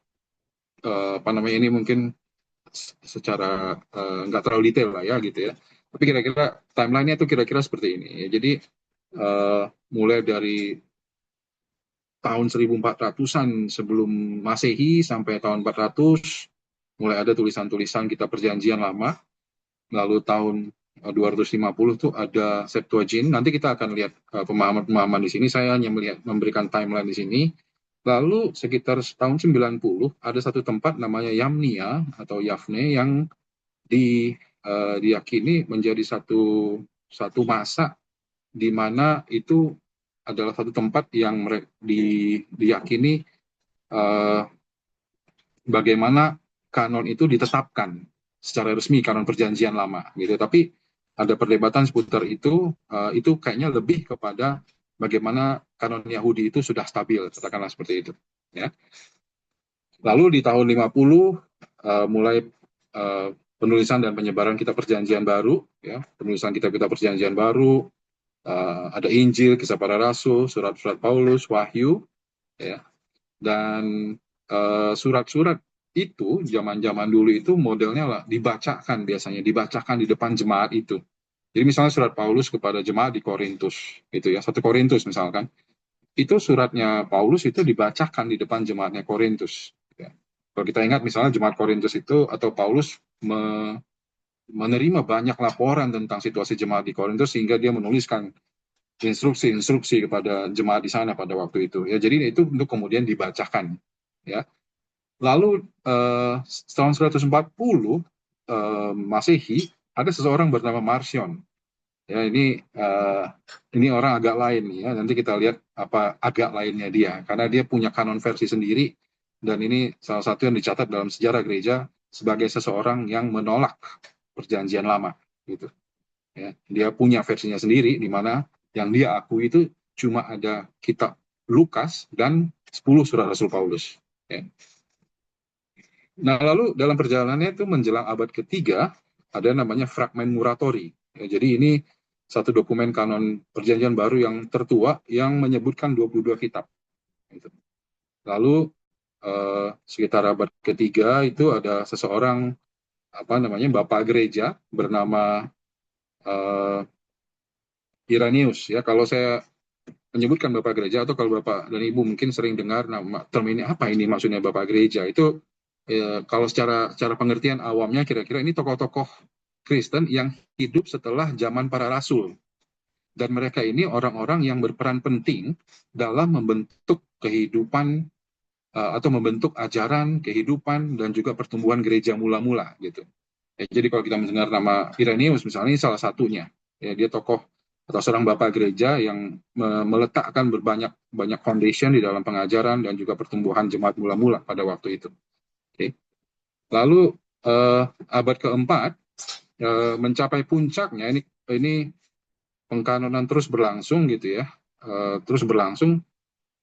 apa namanya ini mungkin secara nggak terlalu detail lah ya gitu ya. Tapi kira-kira timelinenya itu kira-kira seperti ini. Ya, jadi mulai dari tahun 1400-an sebelum Masehi sampai tahun 400 mulai ada tulisan-tulisan kitab Perjanjian Lama. Lalu tahun 250 tuh ada Septuagint. Nanti kita akan lihat pemahaman-pemahaman di sini. Saya hanya memberikan timeline di sini. Lalu sekitar tahun 90 ada satu tempat namanya Yamnia atau Yafne yang diyakini menjadi satu masa di mana itu adalah satu tempat yang diyakini uh, bagaimana kanon itu ditetapkan secara resmi, kanon perjanjian lama gitu. Tapi ada perdebatan seputar itu kayaknya lebih kepada bagaimana kanon Yahudi itu sudah stabil, katakanlah seperti itu ya. Lalu di tahun 50 mulai penulisan dan penyebaran kitab perjanjian baru ya, penulisan kitab-kitab perjanjian baru, ada Injil, Kisah Para Rasul, surat-surat Paulus, Wahyu ya. Dan surat-surat itu zaman-zaman dulu itu modelnya lah biasanya dibacakan di depan jemaat itu. Jadi misalnya surat Paulus kepada jemaat di Korintus gitu ya, 1 Korintus misalkan, itu suratnya Paulus itu dibacakan di depan jemaatnya Korintus ya. Kalau kita ingat misalnya jemaat Korintus itu atau Paulus menerima banyak laporan tentang situasi jemaat di Korintus sehingga dia menuliskan instruksi-instruksi kepada jemaat di sana pada waktu itu ya. Jadi itu untuk kemudian dibacakan ya. Lalu tahun 140 Masehi ada seseorang bernama Marcion. Ya, ini orang agak lain ya. Nanti kita lihat apa agak lainnya dia, karena dia punya kanon versi sendiri dan ini salah satu yang dicatat dalam sejarah gereja sebagai seseorang yang menolak perjanjian lama gitu. Ya, dia punya versinya sendiri di mana yang dia akui itu cuma ada kitab Lukas dan 10 surat Rasul Paulus. Ya. Nah, lalu dalam perjalanannya itu menjelang abad ketiga, ada namanya fragmen Muratori. Ya, jadi ini satu dokumen kanon perjanjian baru yang tertua yang menyebutkan 22 kitab. Gitu. Lalu sekitar abad ketiga itu ada seseorang bapak gereja bernama uh, Irenaeus. Ya, kalau saya menyebutkan bapak gereja, atau kalau bapak dan ibu mungkin sering dengar nama term ini, apa ini maksudnya bapak gereja itu, kalau secara pengertian awamnya kira-kira ini tokoh-tokoh Kristen yang hidup setelah zaman para rasul, dan mereka ini orang-orang yang berperan penting dalam membentuk kehidupan, atau membentuk ajaran kehidupan dan juga pertumbuhan gereja mula-mula gitu. Jadi kalau kita mendengar nama Irenaeus misalnya, ini salah satunya. Ya, dia tokoh atau seorang bapak gereja yang meletakkan banyak foundation di dalam pengajaran dan juga pertumbuhan jemaat mula-mula pada waktu itu. Oke. Lalu abad keempat mencapai puncaknya, ini pengkanonan terus berlangsung gitu ya, terus berlangsung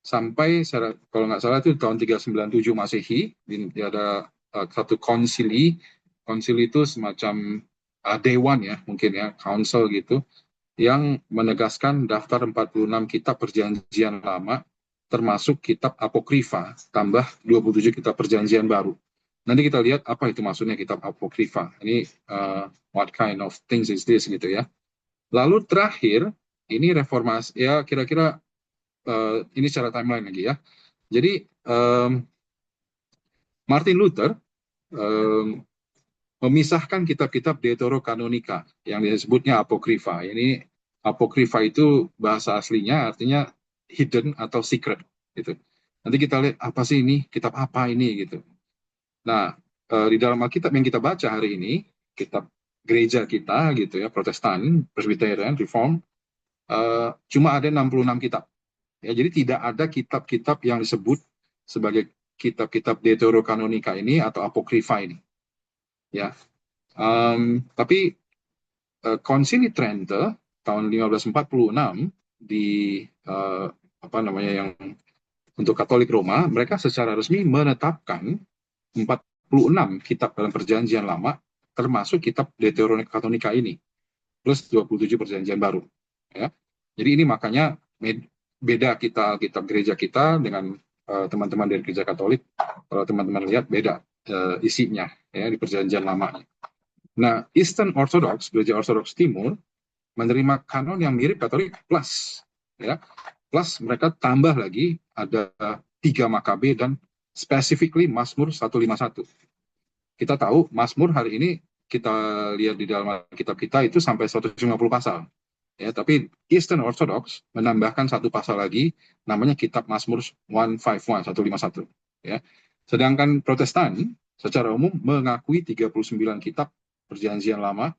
sampai kalau nggak salah itu tahun 397 Masehi. Ada satu konsili itu semacam dewan ya, mungkin ya, council gitu, yang menegaskan daftar 46 kitab perjanjian lama, termasuk kitab apokrifa, tambah 27 kitab perjanjian baru. Nanti kita lihat apa itu maksudnya kitab apokrifa. Ini what kind of things is this gitu ya. Lalu terakhir, ini reformasi, ya kira-kira ini secara timeline lagi ya. Jadi Martin Luther memisahkan kitab-kitab Deuterokanonika yang disebutnya apokrifa. Ini apokrifa itu bahasa aslinya artinya hidden atau secret gitu. Nanti kita lihat apa sih ini, kitab apa ini gitu. Nah, di dalam Alkitab yang kita baca hari ini, kitab gereja kita gitu ya, Protestan, Presbyterian, Reform, cuma ada 66 kitab. Ya, jadi tidak ada kitab-kitab yang disebut sebagai kitab-kitab Deuterokanonika ini atau apokrifa ini. Ya, tapi Konsili Trente tahun 1546 di yang untuk Katolik Roma, mereka secara resmi menetapkan 46 kitab dalam Perjanjian Lama, termasuk kitab Deuterokanonika ini, plus 27 Perjanjian Baru. Ya. Jadi ini makanya beda kitab gereja kita dengan teman-teman dari gereja Katolik. Kalau teman-teman lihat beda isinya ya di Perjanjian Lama. Nah, Eastern Orthodox, gereja Ortodoks Timur, menerima kanon yang mirip Katolik plus, ya, plus mereka tambah lagi ada 3 Makabe dan specifically Mazmur 151. Kita tahu Mazmur hari ini kita lihat di dalam kitab kita itu sampai 150 pasal. Ya, tapi Eastern Orthodox menambahkan satu pasal lagi, namanya kitab Mazmur 151. Ya. Sedangkan Protestan secara umum mengakui 39 kitab Perjanjian Lama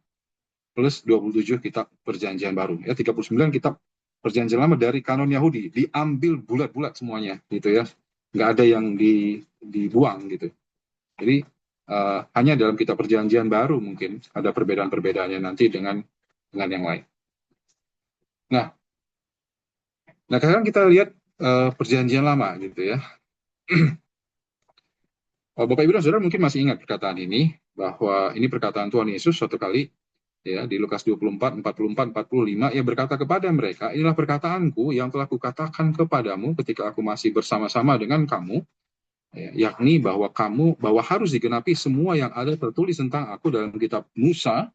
plus 27 kitab Perjanjian Baru. Ya, 39 kitab Perjanjian Lama dari kanon Yahudi diambil bulat-bulat semuanya gitu ya. Nggak ada yang dibuang gitu. Jadi hanya dalam kitab Perjanjian Baru mungkin ada perbedaan-perbedaannya nanti dengan yang lain. Nah, sekarang kita lihat Perjanjian Lama gitu ya. Bapak Ibu dan Saudara mungkin masih ingat perkataan ini, bahwa ini perkataan Tuhan Yesus suatu kali ya di Lukas 24, 44, 45, ia berkata kepada mereka, inilah perkataanku yang telah kukatakan kepadamu ketika aku masih bersama-sama dengan kamu, ya, yakni bahwa harus digenapi semua yang ada tertulis tentang aku dalam kitab Musa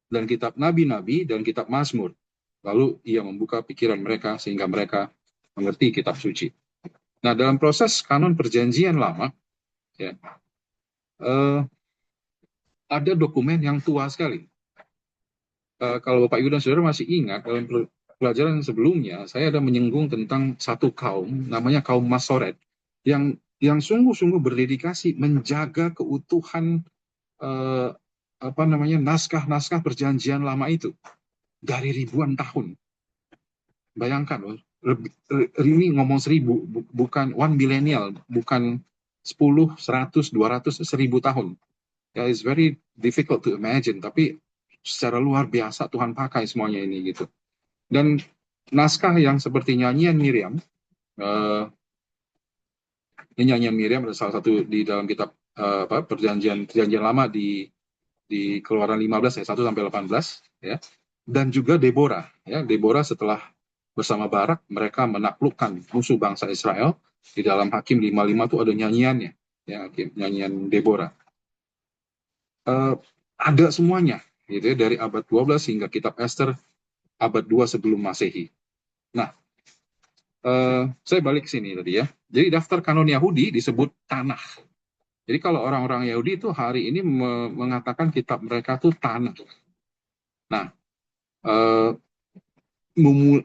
dan kitab nabi-nabi dan kitab Mazmur. Lalu ia membuka pikiran mereka sehingga mereka mengerti kitab suci. Nah, dalam proses kanon Perjanjian Lama, ya, ada dokumen yang tua sekali. Kalau Bapak Ibu dan Saudara masih ingat, dalam pelajaran sebelumnya, saya ada menyinggung tentang satu kaum, namanya kaum Masoret, yang sungguh-sungguh berdedikasi menjaga keutuhan naskah-naskah Perjanjian Lama itu dari ribuan tahun. Bayangkan loh, ini ngomong 1000, bukan 1 millennial, bukan 10, 100, 200, 1000 tahun. Ya, it's very difficult to imagine, tapi secara luar biasa Tuhan pakai semuanya ini gitu. Dan naskah yang seperti nyanyian Miriam, ini nyanyian Miriam adalah salah satu di dalam kitab Perjanjian Lama di Keluaran 15 ayat 1 sampai 18 ya. Dan juga Deborah ya. Deborah setelah bersama Barak mereka menaklukkan musuh bangsa Israel. Di dalam Hakim 55 itu ada nyanyiannya ya, nyanyian Deborah. ada semuanya, gitu ya, dari abad 12 hingga kitab Esther abad 2 sebelum Masehi. Nah, saya balik ke sini tadi ya. Jadi daftar kanon Yahudi disebut Tanakh. Jadi kalau orang-orang Yahudi itu hari ini mengatakan kitab mereka itu Tanakh. Nah, eh,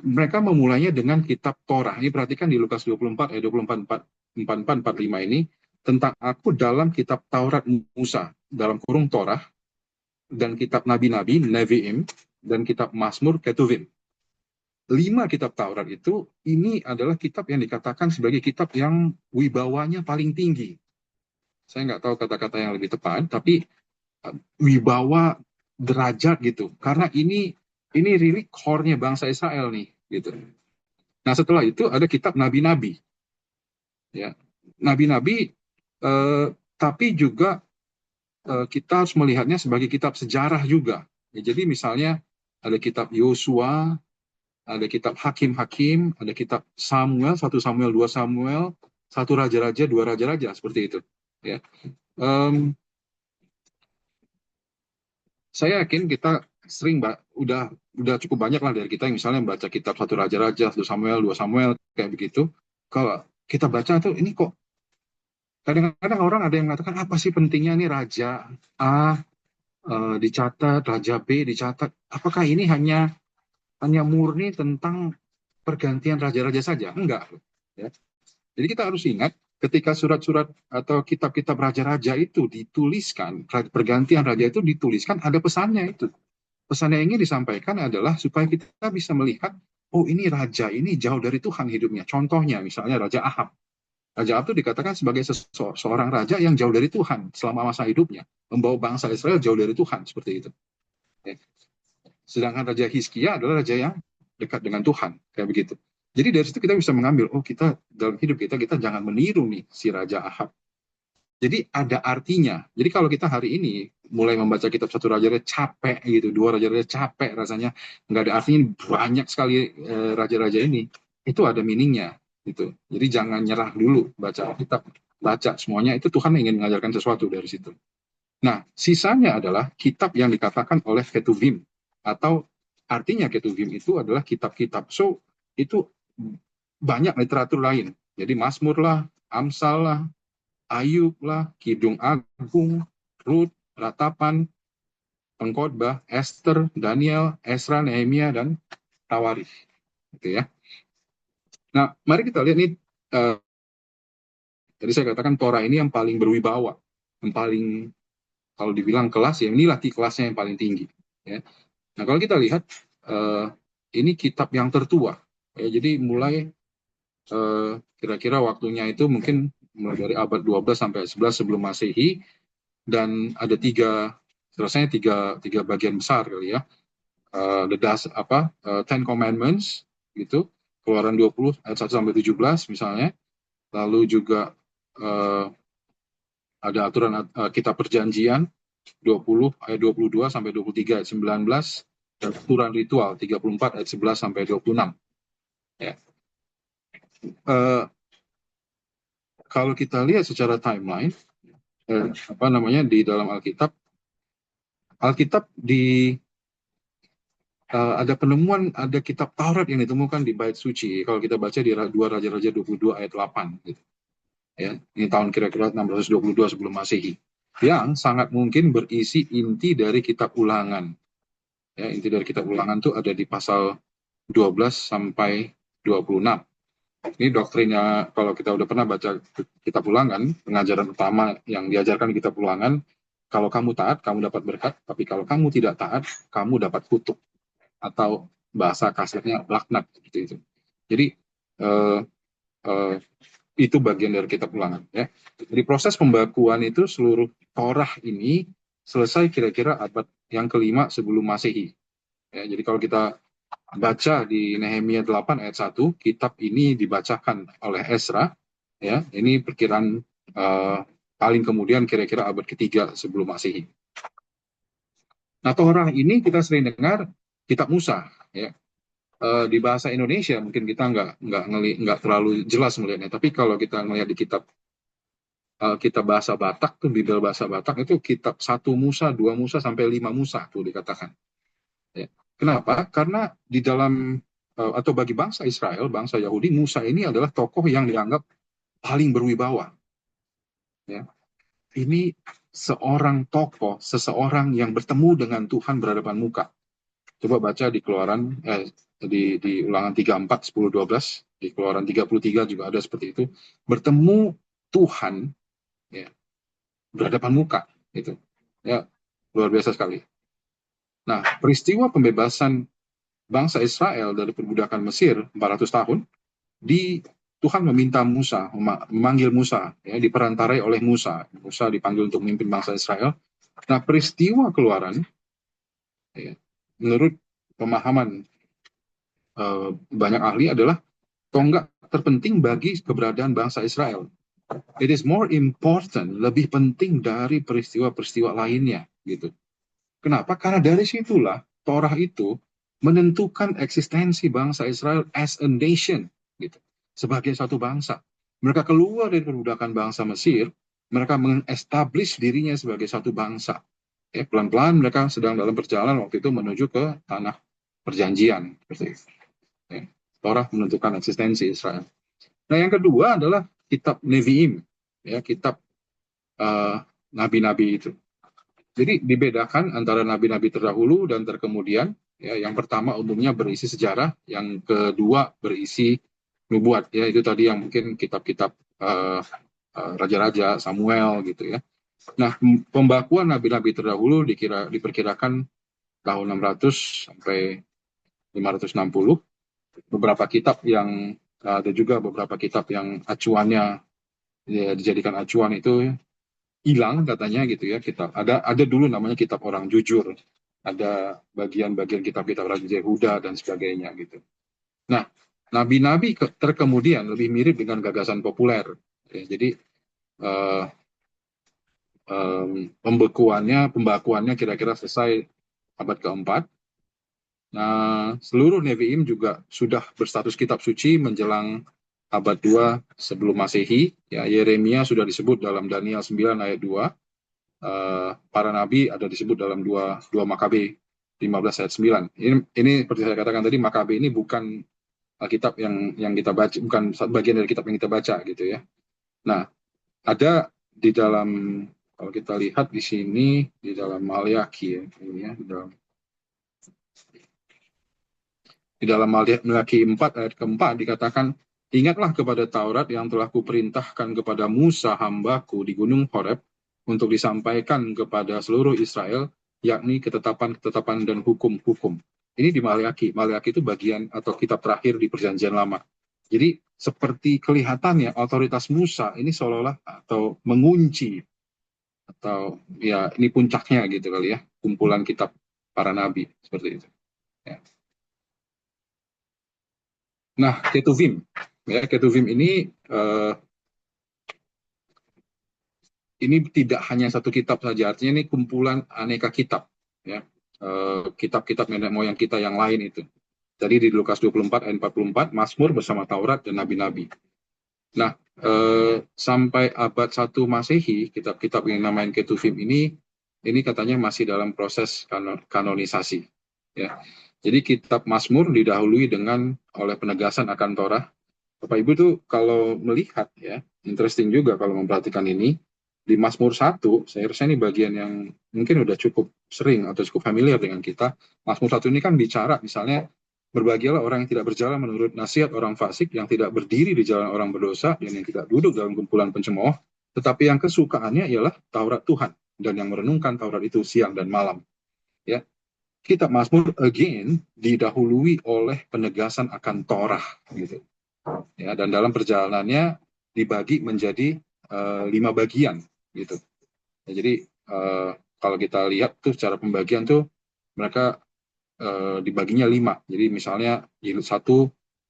mereka memulainya dengan kitab Torah. Ini perhatikan di Lukas 24 ayat 24, 44 ini, tentang aku dalam kitab Taurat Musa, dalam kurung Torah, dan kitab Nabi-Nabi, Nevi'im, dan kitab Mazmur, Ketuvim. 5 kitab Taurat itu, ini adalah kitab yang dikatakan sebagai kitab yang wibawanya paling tinggi. Saya nggak tahu kata-kata yang lebih tepat, tapi wibawa derajat gitu. Karena ini really core-nya bangsa Israel nih, gitu. Nah, setelah itu ada kitab nabi-nabi, ya. Nabi-nabi, tapi juga kita harus melihatnya sebagai kitab sejarah juga. Ya, jadi misalnya ada kitab Yosua, ada kitab Hakim-Hakim, ada kitab Samuel, 1 Samuel, 2 Samuel, 1 Raja-Raja, 2 Raja-Raja, seperti itu. Ya. Saya yakin kita sering, Mbak, udah cukup banyak lah dari kita yang misalnya baca kitab 1 Raja-Raja, 1 Samuel, 2 Samuel, kayak begitu. Kalau kita baca tuh, ini kok kadang-kadang orang ada yang mengatakan apa sih pentingnya nih Raja A dicatat, Raja B dicatat. Apakah ini hanya murni tentang pergantian raja-raja saja? Enggak. Ya. Jadi kita harus ingat ketika surat-surat atau kitab-kitab raja-raja itu dituliskan, pergantian raja itu dituliskan, ada pesannya itu. Pesan yang ingin disampaikan adalah supaya kita bisa melihat, oh ini raja ini jauh dari Tuhan hidupnya. Contohnya misalnya Raja Ahab. Raja Ahab itu dikatakan sebagai seorang raja yang jauh dari Tuhan selama masa hidupnya. Membawa bangsa Israel jauh dari Tuhan, seperti itu. Sedangkan Raja Hizkia adalah raja yang dekat dengan Tuhan, kayak begitu. Jadi dari situ kita bisa mengambil, oh kita dalam hidup kita jangan meniru nih si Raja Ahab. Jadi ada artinya. Jadi kalau kita hari ini mulai membaca kitab 1 Raja-Raja capek gitu, 2 Raja-Raja capek rasanya, nggak ada artinya, banyak sekali raja-raja ini, itu ada meaningnya gitu. Jadi jangan nyerah dulu baca kitab, baca semuanya, itu Tuhan ingin mengajarkan sesuatu dari situ. Nah, sisanya adalah kitab yang dikatakan oleh Ketuvim, atau artinya Ketuvim itu adalah kitab-kitab. So, itu banyak literatur lain. Jadi Mazmur lah, Amsal lah, Ayub lah, Kidung Agung, Rut, Ratapan, Pengkhotbah, Esther, Daniel, Esra, Nehemia, dan Tawarikh. Gitu ya. Nah, mari kita lihat nih. Jadi saya katakan Torah ini yang paling berwibawa, yang paling, kalau dibilang kelas, ya inilah kelasnya yang paling tinggi. Ya. Nah, kalau kita lihat, ini kitab yang tertua. Ya, jadi mulai kira-kira waktunya itu mungkin mulai dari abad 12 sampai 11 sebelum Masehi, dan ada selesai tiga bagian besar kali ya. Ten Commandments gitu, Keluaran 20 ayat 1 sampai 17 misalnya. Lalu juga ada aturan kitab perjanjian 20 ayat 22 sampai 23 ayat 19, dan aturan ritual 34 ayat 11 sampai 26. Ya. Kalau kita lihat secara timeline, di dalam Alkitab ada penemuan, ada kitab Taurat yang ditemukan di Bait Suci. Kalau kita baca di 2 Raja-Raja 22 ayat 8. Gitu. Ya, ini tahun kira-kira 622 sebelum Masehi. Yang sangat mungkin berisi inti dari kitab Ulangan. Ya, inti dari kitab Ulangan itu ada di pasal 12 sampai 26. Ini doktrinnya, kalau kita udah pernah baca kitab Ulangan, pengajaran utama yang diajarkan di kitab Ulangan, kalau kamu taat, kamu dapat berkat, tapi kalau kamu tidak taat, kamu dapat kutuk. Atau bahasa kasarnya laknat, gitu itu. Jadi itu bagian dari kitab Ulangan. Ya. Jadi proses pembakuan itu seluruh Torah ini selesai kira-kira abad yang kelima sebelum Masehi. Ya, jadi kalau kita baca di Nehemia 8 ayat 1, kitab ini dibacakan oleh Esra. Ya, ini perkiraan paling kemudian kira-kira abad ketiga sebelum Masehi. Nah, Torah ini kita sering dengar kitab Musa. Ya. Di bahasa Indonesia mungkin kita nggak terlalu jelas melihatnya. Tapi kalau kita melihat di kitab kitab bahasa Batak tuh, Bibel bahasa Batak itu kitab 1 Musa, 2 Musa sampai 5 Musa tuh dikatakan. Ya. Kenapa? Karena di dalam atau bagi bangsa Israel, bangsa Yahudi, Musa ini adalah tokoh yang dianggap paling berwibawa. Ya. Ini seorang tokoh, seseorang yang bertemu dengan Tuhan berhadapan muka. Coba baca di Keluaran, di Ulangan 34, 10, 12, di Keluaran 33 juga ada seperti itu. Bertemu Tuhan, ya, berhadapan muka, itu, ya, luar biasa sekali. Nah, peristiwa pembebasan bangsa Israel dari perbudakan Mesir 400 tahun, di Tuhan meminta Musa, memanggil Musa, ya, diperantarai oleh Musa. Musa dipanggil untuk memimpin bangsa Israel. Nah, peristiwa Keluaran, ya, menurut pemahaman banyak ahli adalah tonggak terpenting bagi keberadaan bangsa Israel. It is more important, lebih penting dari peristiwa-peristiwa lainnya, gitu. Kenapa? Karena dari situlah Torah itu menentukan eksistensi bangsa Israel as a nation, gitu, sebagai satu bangsa. Mereka keluar dari perbudakan bangsa Mesir, mereka mengestablish dirinya sebagai satu bangsa. Ya, pelan-pelan mereka sedang dalam perjalanan waktu itu menuju ke tanah perjanjian, seperti itu. Ya. Torah menentukan eksistensi Israel. Nah, yang kedua adalah kitab Nevi'im, ya, kitab nabi-nabi itu. Jadi dibedakan antara nabi-nabi terdahulu dan terkemudian. Ya, yang pertama umumnya berisi sejarah, yang kedua berisi nubuat. Ya, itu tadi yang mungkin kitab-kitab raja-raja, Samuel gitu ya. Nah, pembakuan nabi-nabi terdahulu diperkirakan tahun 600 sampai 560. Beberapa kitab yang ada juga beberapa kitab yang acuannya, ya, dijadikan acuan itu hilang katanya gitu ya. Kitab ada dulu namanya kitab orang jujur, ada bagian-bagian kitab-kitab Raja Yehuda dan sebagainya gitu. Nah, nabi-nabi terkemudian lebih mirip dengan gagasan populer, ya, jadi pembakuannya kira-kira selesai abad keempat. Nah, seluruh Nevi'im juga sudah berstatus kitab suci menjelang abad 2 sebelum Masehi. Ya, Yeremia sudah disebut dalam Daniel 9 ayat 2. Para nabi ada disebut dalam 2 Makabe 15 ayat 9. Ini seperti saya katakan tadi, Makabe ini bukan kitab yang kita baca, bukan bagian dari kitab yang kita baca gitu ya. Nah, ada di dalam, kalau kita lihat di sini di dalam Maleakhi ya, ini ya, di dalam Maleakhi 4 ayat keempat dikatakan, ingatlah kepada Taurat yang telah kuperintahkan kepada Musa hambaku di Gunung Horeb untuk disampaikan kepada seluruh Israel, yakni ketetapan-ketetapan dan hukum-hukum. Ini di Maleakhi. Maleakhi itu bagian atau kitab terakhir di Perjanjian Lama. Jadi seperti kelihatannya otoritas Musa ini seolah-olah atau mengunci, atau ya ini puncaknya gitu kali ya, kumpulan kitab para nabi seperti itu. Ya. Nah, Ketuvim, ya, Ketuvim ini tidak hanya satu kitab saja, artinya ini kumpulan aneka kitab, ya, kitab-kitab nenek moyang kita yang lain itu. Tadi di Lukas 24 ayat 44, Mazmur bersama Taurat dan nabi-nabi. Nah, sampai abad 1 Masehi, kitab-kitab yang namanya Ketuvim ini katanya masih dalam proses kanonisasi. Ya. Jadi kitab Mazmur didahului oleh penegasan akan Torah. Bapak Ibu tuh kalau melihat ya, interesting juga kalau memperhatikan ini, di Mazmur 1, saya rasa ini bagian yang mungkin udah cukup sering atau cukup familiar dengan kita. Mazmur 1 ini kan bicara misalnya, berbahagialah orang yang tidak berjalan menurut nasihat orang fasik, yang tidak berdiri di jalan orang berdosa, dan yang tidak duduk dalam kumpulan pencemooh, tetapi yang kesukaannya ialah Taurat Tuhan, dan yang merenungkan Taurat itu siang dan malam. Ya, kitab Mazmur again didahului oleh penegasan akan Torah gitu. Ya, dan dalam perjalanannya dibagi menjadi 5 bagian gitu. Ya, jadi kalau kita lihat tuh secara pembagian tuh mereka dibaginya 5. Jadi misalnya jilid 1,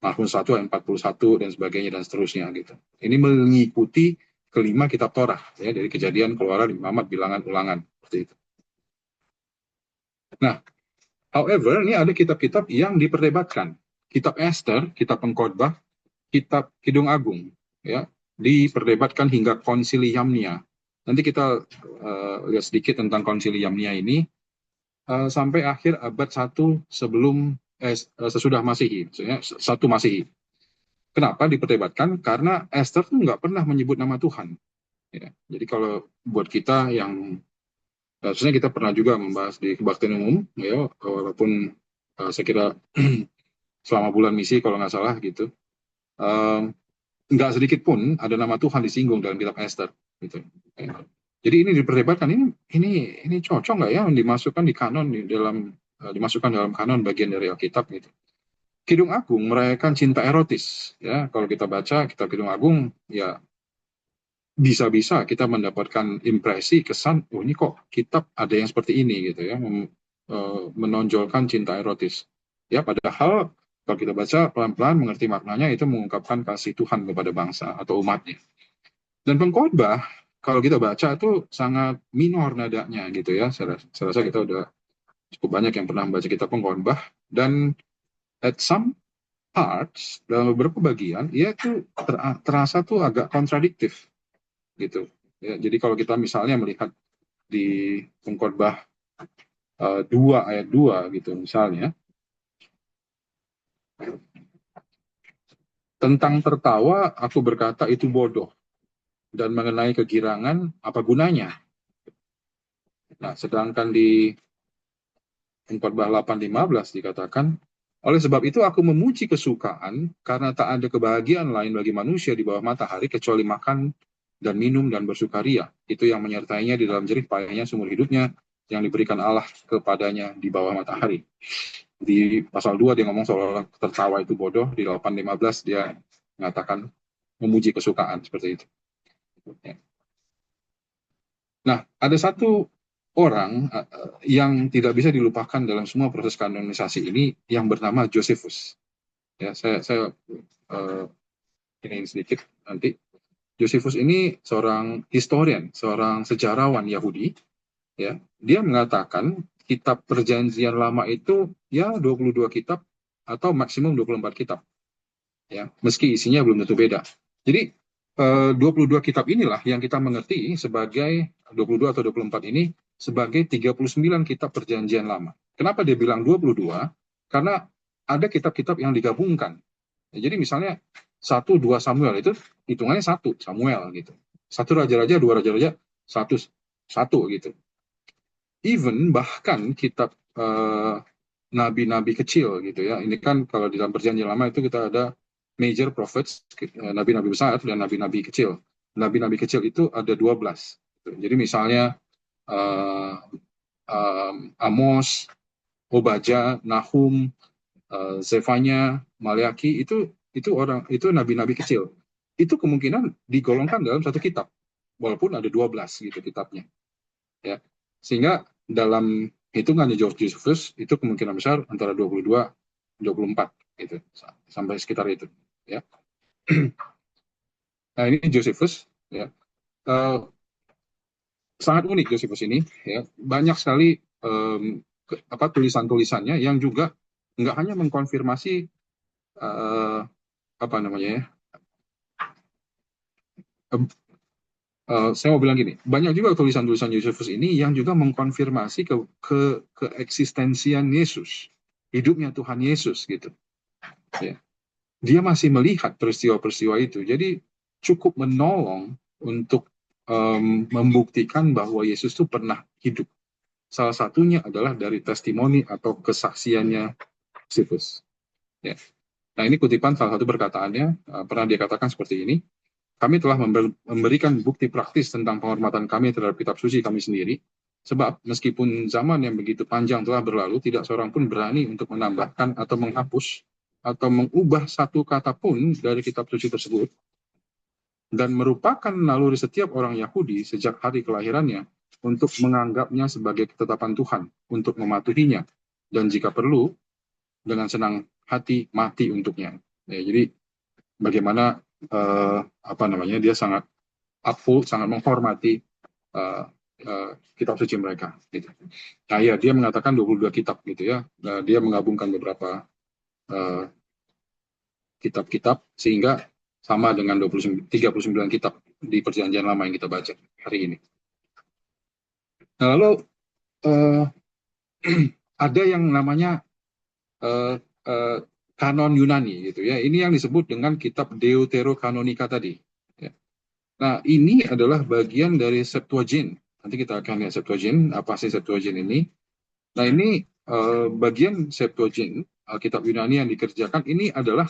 Mazmur 1 ayat 41 dan sebagainya dan seterusnya gitu. Ini mengikuti kelima kitab Torah ya, dari Kejadian, Keluaran, Imamat, Bilangan, Ulangan seperti itu. Nah, however, ini ada kitab-kitab yang diperdebatkan. Kitab Esther, kitab Pengkhotbah, kitab Kidung Agung, ya. diperdebatkan hingga konsili Yamnia. Nanti kita lihat sedikit tentang konsili Yamnia ini sampai akhir abad 1 sesudah Masehi, maksudnya 1 Masehi. Kenapa diperdebatkan? Karena Esther tuh nggak pernah menyebut nama Tuhan. Ya. Jadi kalau buat kita yang sebenarnya kita pernah juga membahas di kebaktian umum, ya, walaupun saya kira selama bulan misi kalau nggak salah gitu, nggak sedikit pun ada nama Tuhan disinggung dalam kitab Esther. Gitu. Ya. Jadi ini diperdebatkan, ini cocok nggak ya dimasukkan di kanon dimasukkan dalam kanon bagian dari Alkitab gitu. Kidung Agung merayakan cinta erotis, ya. Kalau kita baca kitab Kidung Agung, ya bisa-bisa kita mendapatkan impresi kesan, oh ini kok kitab ada yang seperti ini gitu ya, menonjolkan cinta erotis. Ya padahal kalau kita baca pelan-pelan mengerti maknanya itu mengungkapkan kasih Tuhan kepada bangsa atau umatnya. Dan pengkhotbah kalau kita baca itu sangat minor nadanya gitu ya. Saya rasa kita udah cukup banyak yang pernah membaca kitab pengkhotbah, dan at some parts dalam beberapa bagian ia tuh terasa tuh agak kontradiktif gitu ya. Jadi kalau kita misalnya melihat di pengkhotbah 2 ayat 2 gitu misalnya, tentang tertawa aku berkata itu bodoh, dan mengenai kegirangan apa gunanya. Nah sedangkan di pengkhotbah 8:15 dikatakan, oleh sebab itu aku memuji kesukaan karena tak ada kebahagiaan lain bagi manusia di bawah matahari kecuali makan dan minum dan bersukaria. Itu yang menyertainya di dalam jerih payahnya seumur hidupnya yang diberikan Allah kepadanya di bawah matahari. Di pasal 2 dia ngomong seolah-olah tertawa itu bodoh, di 8:15 dia mengatakan memuji kesukaan seperti itu. Nah, ada satu orang yang tidak bisa dilupakan dalam semua proses kanonisasi ini yang bernama Josephus. Ya, saya ini sedikit nanti. Josephus ini seorang historian, seorang sejarawan Yahudi. Ya, dia mengatakan kitab Perjanjian Lama itu ya 22 kitab atau maksimum 24 kitab. Ya, meski isinya belum tentu beda. Jadi 22 kitab inilah yang kita mengerti sebagai 22 atau 24 ini sebagai 39 kitab Perjanjian Lama. Kenapa dia bilang 22? Karena ada kitab-kitab yang digabungkan. Ya, jadi misalnya 1-2 Samuel itu hitungannya 1 Samuel gitu. 1 Raja-Raja, 2 Raja-Raja, 1 1 gitu. Even bahkan kitab nabi-nabi kecil gitu ya. Ini kan kalau di dalam Perjanjian Lama itu kita ada major prophets, nabi-nabi besar dan nabi-nabi kecil. Nabi-nabi kecil itu ada 12. Jadi misalnya Amos, Obadja, Nahum, Zefanya, Maleaki itu nabi-nabi kecil. Itu kemungkinan digolongkan dalam satu kitab, walaupun ada 12 gitu kitabnya. Ya. Sehingga dalam hitungannya George Josephus itu kemungkinan besar antara 22 24 gitu sampai sekitar itu ya. Nah ini Josephus ya, sangat unik Josephus ini ya, banyak sekali tulisan-tulisannya yang juga nggak hanya mengkonfirmasi apa namanya ya, saya mau bilang gini, banyak juga tulisan-tulisan Josephus ini yang juga mengkonfirmasi keeksistensian Yesus, hidupnya Tuhan Yesus gitu. Ya. Dia masih melihat peristiwa-peristiwa itu, jadi cukup menolong untuk membuktikan bahwa Yesus itu pernah hidup. Salah satunya adalah dari testimoni atau kesaksiannya Josephus. Ya. Nah ini kutipan salah satu perkataannya, pernah dia katakan seperti ini, kami telah memberikan bukti praktis tentang penghormatan kami terhadap kitab suci kami sendiri, sebab meskipun zaman yang begitu panjang telah berlalu, tidak seorang pun berani untuk menambahkan atau menghapus atau mengubah satu kata pun dari kitab suci tersebut, dan merupakan naluri setiap orang Yahudi sejak hari kelahirannya untuk menganggapnya sebagai ketetapan Tuhan, untuk mematuhinya, dan jika perlu, dengan senang hati mati untuknya. Ya, jadi bagaimana dia sangat uphold, sangat menghormati kitab suci mereka. Gitu. Nah ya, dia mengatakan 22 kitab gitu ya. Dia menggabungkan beberapa kitab-kitab sehingga sama dengan 39 kitab di Perjanjian Lama yang kita baca hari ini. Nah, lalu uh, ada yang namanya uh, uh, kanon Yunani gitu ya. Ini yang disebut dengan kitab Deuterokanonika tadi. Ya. Nah, ini adalah bagian dari Septuagint. Nanti kita akan lihat Septuagint, apa sih Septuagint ini? Nah, ini bagian Septuagint, Alkitab Yunani yang dikerjakan ini adalah,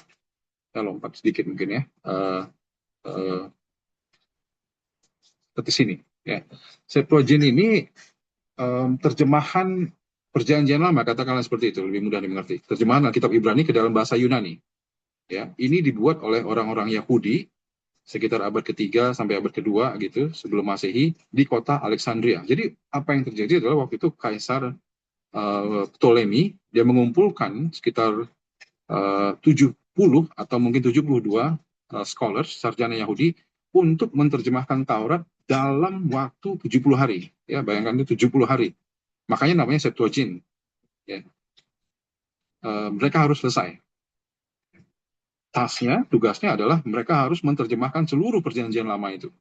saya lompat sedikit mungkin ya, uh, ke sini. Ya. Septuagint ini terjemahan Perjanjian Lama, katakanlah seperti itu, lebih mudah dimengerti. Terjemahan Alkitab Ibrani ke dalam bahasa Yunani. Ya, ini dibuat oleh orang-orang Yahudi sekitar abad ketiga sampai abad kedua gitu sebelum Masehi di kota Alexandria. Jadi apa yang terjadi adalah waktu itu Kaisar Ptolemy dia mengumpulkan sekitar 70 atau mungkin 72 scholars sarjana Yahudi untuk menerjemahkan Taurat dalam waktu 70 hari. Ya, bayangkan itu 70 hari. Makanya namanya Septuagint. Ya. Mereka harus selesai. Tugasnya adalah mereka harus menerjemahkan seluruh perjanjian lama itu.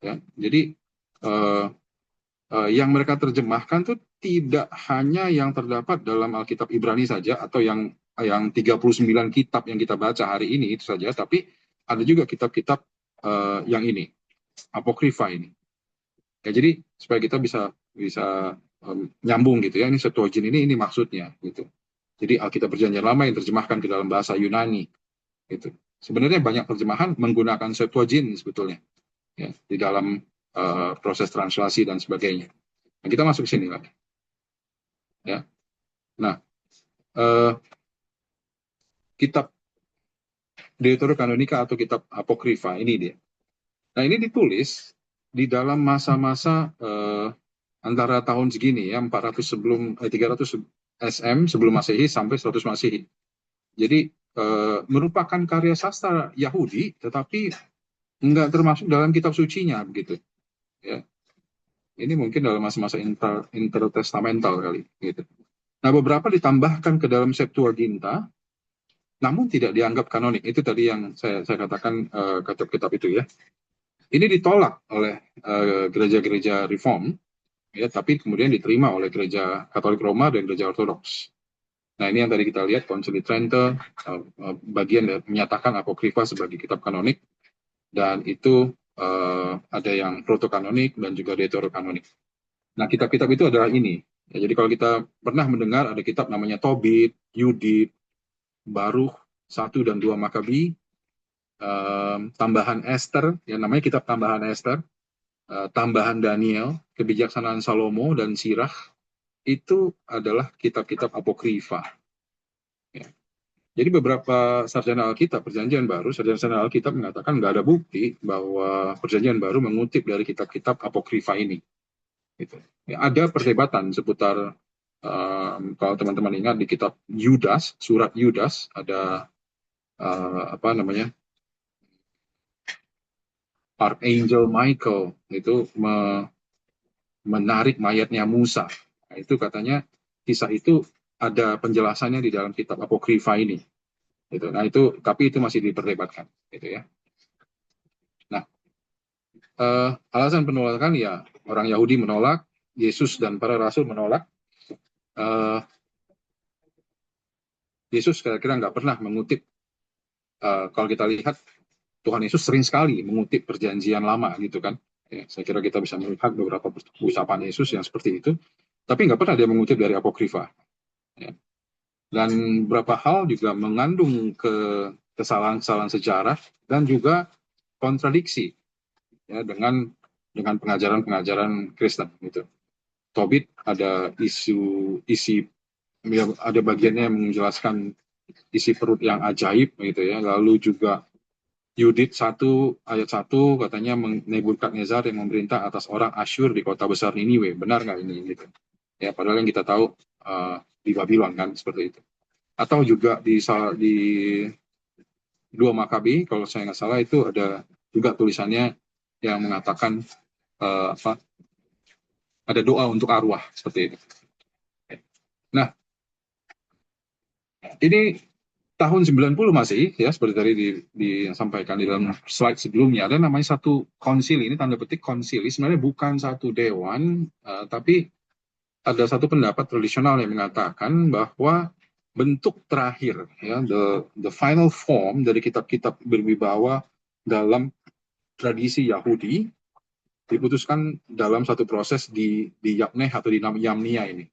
Ya. Jadi yang mereka terjemahkan itu tidak hanya yang terdapat dalam Alkitab Ibrani saja atau yang 39 kitab yang kita baca hari ini itu saja, tapi ada juga kitab-kitab yang ini, apokrifa ini. Ya, jadi supaya kita bisa bisa nyambung gitu ya, ini Septuagint ini maksudnya gitu. Jadi Alkitab Perjanjian Lama yang terjemahkan ke dalam bahasa Yunani gitu. Sebenarnya banyak terjemahan menggunakan Septuagint sebetulnya ya di dalam proses translasi dan sebagainya. Nah, kita masuk ke sini lagi. Ya. Nah, kitab Deuterokanonika atau kitab apokrifa ini dia. Nah, ini ditulis di dalam masa-masa antara tahun segini ya 400 sebelum 300 SM sebelum Masehi sampai 100 Masehi. Jadi merupakan karya sastra Yahudi tetapi enggak termasuk dalam kitab sucinya begitu. Ya. Ini mungkin dalam masa-masa intertestamental kali gitu. Nah, beberapa ditambahkan ke dalam Septuaginta namun tidak dianggap kanonik. Itu tadi yang saya katakan kitab-kitab itu ya. Ini ditolak oleh gereja-gereja Reform, ya, tapi kemudian diterima oleh gereja Katolik Roma dan gereja Ortodoks. Nah, ini yang tadi kita lihat, Konsili Trento bagian menyatakan apokrifa sebagai kitab kanonik, dan itu ada yang protokanonik dan juga deuterokanonik. Nah, kitab-kitab itu adalah ini. Ya, jadi kalau kita pernah mendengar ada kitab namanya Tobit, Yudit, Baruch 1 dan 2 Makabi, tambahan Esther, yang namanya kitab tambahan Esther, tambahan Daniel, kebijaksanaan Salomo dan Sirach, itu adalah kitab-kitab apokrifa. Ya. Jadi beberapa sarjana Alkitab Perjanjian Baru, sarjana Alkitab mengatakan nggak ada bukti bahwa Perjanjian Baru mengutip dari kitab-kitab apokrifa ini. Gitu. Ya, ada perdebatan seputar kalau teman-teman ingat di kitab Yudas, surat Yudas ada apa namanya Archangel Michael itu menarik mayatnya Musa. Nah, itu katanya kisah itu ada penjelasannya di dalam kitab apokrifa ini. Gitu. Nah itu, tapi itu masih diperdebatkan, gitu ya. Nah, alasan penolakan ya orang Yahudi menolak, Yesus dan para rasul menolak. Yesus kira-kira nggak pernah mengutip. Kalau kita lihat Tuhan Yesus sering sekali mengutip perjanjian lama, gitu kan. Ya, saya kira kita bisa melihat beberapa ucapan Yesus yang seperti itu. Tapi nggak pernah dia mengutip dari apokrifa. Ya. Dan beberapa hal juga mengandung kesalahan-kesalahan sejarah dan juga kontradiksi ya dengan pengajaran-pengajaran Kristen gitu. Tobit ada isi ya, ada bagiannya yang menjelaskan isi perut yang ajaib gitu ya. Lalu juga Yudit 1 ayat 1 katanya Nebukadnezar yang memerintah atas orang Asyur di kota besar Niniwe. Benar nggak ini gitu? Ya, padahal yang kita tahu di Babylon kan seperti itu. Atau juga di 2 Makabi kalau saya nggak salah itu ada juga tulisannya yang mengatakan apa ada doa untuk arwah seperti itu. Nah, ini tahun 90 masih, ya seperti tadi disampaikan di dalam slide sebelumnya, ada namanya satu konsili, ini tanda petik konsili, sebenarnya bukan satu dewan, tapi ada satu pendapat tradisional yang mengatakan bahwa bentuk terakhir, ya, the final form dari kitab-kitab berwibawa dalam tradisi Yahudi diputuskan dalam satu proses di Yabneh atau di Yamnia ini.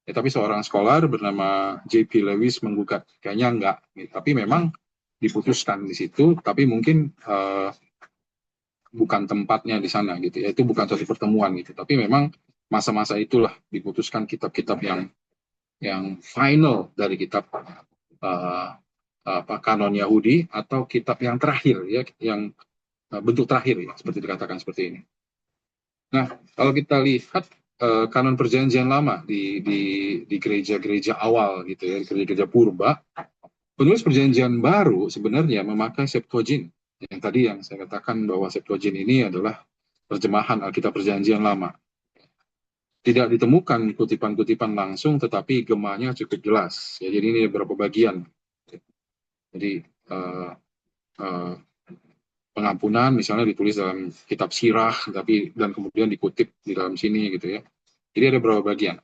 Ya, tapi seorang scholar bernama J.P. Lewis menggugat, kayaknya enggak. Gitu. Tapi memang diputuskan di situ, tapi mungkin bukan tempatnya di sana gitu ya. Itu bukan suatu pertemuan gitu. Tapi memang masa-masa itulah diputuskan kitab-kitab yang final dari kitab uh, kanon Yahudi atau kitab yang terakhir ya, yang bentuk terakhir ya, seperti dikatakan seperti ini. Nah, kalau kita lihat kanon perjanjian lama di gereja-gereja awal gitu ya, gereja-gereja purba, penulis perjanjian baru sebenarnya memakai Septuagint. Yang tadi yang saya katakan bahwa Septuagint ini adalah terjemahan Alkitab perjanjian lama. Tidak ditemukan kutipan-kutipan langsung, tetapi gemanya cukup jelas. Ya, jadi ini beberapa bagian. Jadi uh, pengampunan misalnya ditulis dalam kitab Sirah, tapi dan kemudian dikutip di dalam sini gitu ya. Jadi ada beberapa bagian.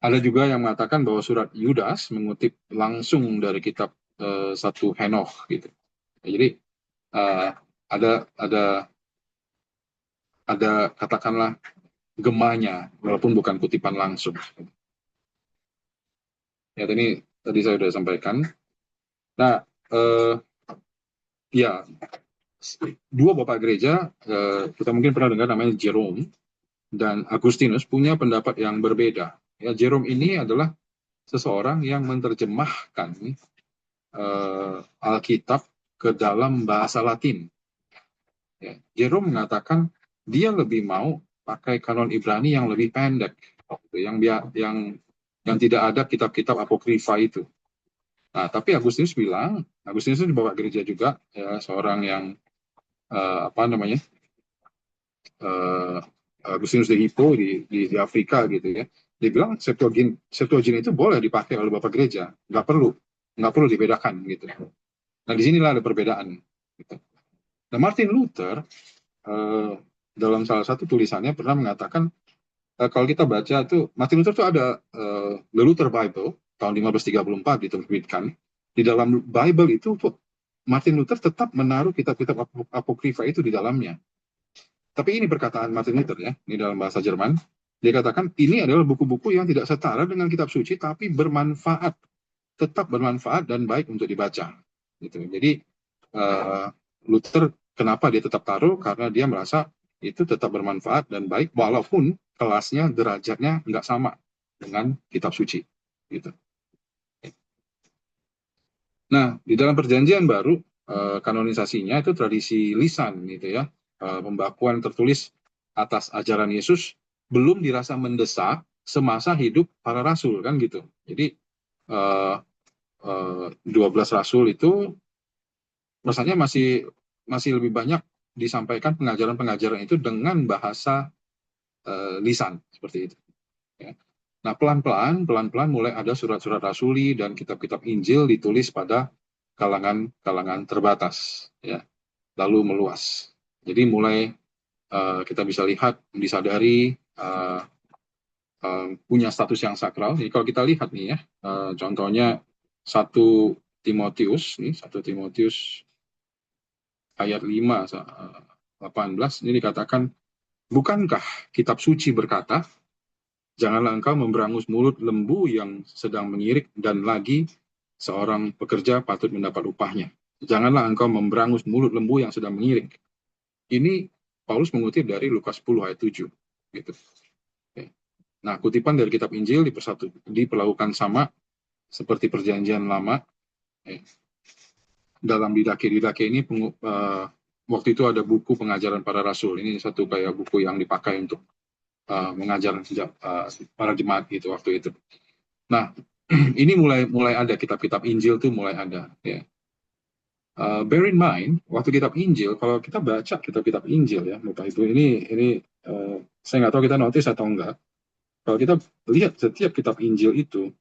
Ada juga yang mengatakan bahwa surat Yudas mengutip langsung dari kitab satu Henoch gitu. Jadi uh, ada katakanlah gemanya walaupun bukan kutipan langsung. Ya tadi saya sudah sampaikan. Nah, ya dua bapak gereja kita mungkin pernah dengar namanya Jerome dan Agustinus punya pendapat yang berbeda. Ya, Jerome ini adalah seseorang yang menerjemahkan Alkitab ke dalam bahasa Latin. Ya, Jerome mengatakan dia lebih mau pakai kanon Ibrani yang lebih pendek, yang tidak ada kitab-kitab apokrifa itu. Nah, tapi Agustinus bilang, Agustinus itu bapak gereja juga, ya, seorang yang apa namanya, Agustinus de Hippo di Afrika gitu ya. Dia bilang Septuagint itu boleh dipakai oleh bapak gereja, nggak perlu dibedakan gitu. Nah, disinilah ada perbedaan. Gitu. Nah, Martin Luther dalam salah satu tulisannya pernah mengatakan kalau kita baca tuh Martin Luther tuh ada The Luther Bible tahun 1534 diterbitkan. Di dalam Bible itu Martin Luther tetap menaruh kitab-kitab apokrifa itu di dalamnya. Tapi ini perkataan Martin Luther ya, ini dalam bahasa Jerman. Dia katakan ini adalah buku-buku yang tidak setara dengan kitab suci tapi bermanfaat, tetap bermanfaat dan baik untuk dibaca. Gitu. Jadi Luther kenapa dia tetap taruh? Karena dia merasa itu tetap bermanfaat dan baik walaupun kelasnya, derajatnya nggak sama dengan kitab suci. Gitu. Nah, di dalam perjanjian baru, kanonisasinya itu tradisi lisan gitu ya. Pembakuan tertulis atas ajaran Yesus belum dirasa mendesak semasa hidup para rasul kan gitu. Jadi 12 rasul itu rasanya masih lebih banyak disampaikan pengajaran-pengajaran itu dengan bahasa lisan seperti itu. Ya. Nah, pelan-pelan mulai ada surat-surat rasuli dan kitab-kitab Injil ditulis pada kalangan terbatas, ya, lalu meluas. Jadi mulai kita bisa lihat, disadari punya status yang sakral. Jadi kalau kita lihat nih ya, contohnya 1 Timotius ayat 5-18 ini dikatakan, bukankah kitab suci berkata, janganlah engkau memberangus mulut lembu yang sedang menyirik dan lagi seorang pekerja patut mendapat upahnya. Janganlah engkau memberangus mulut lembu yang sedang menyirik. Ini Paulus mengutip dari Lukas 10 ayat 7. Gitu. Nah, kutipan dari kitab Injil diperlakukan sama seperti perjanjian lama. Dalam Didache ini waktu itu ada buku pengajaran para rasul. Ini satu kayak buku yang dipakai untuk mengajar para jemaat gitu waktu itu. Nah, ini mulai ada kitab-kitab Injil tuh mulai ada. Ya. Bear in mind, waktu kitab Injil, kalau kita baca kitab-kitab Injil ya, Bapak Ibu, ini saya nggak tahu kita notice atau enggak. Kalau kita lihat setiap kitab Injil itu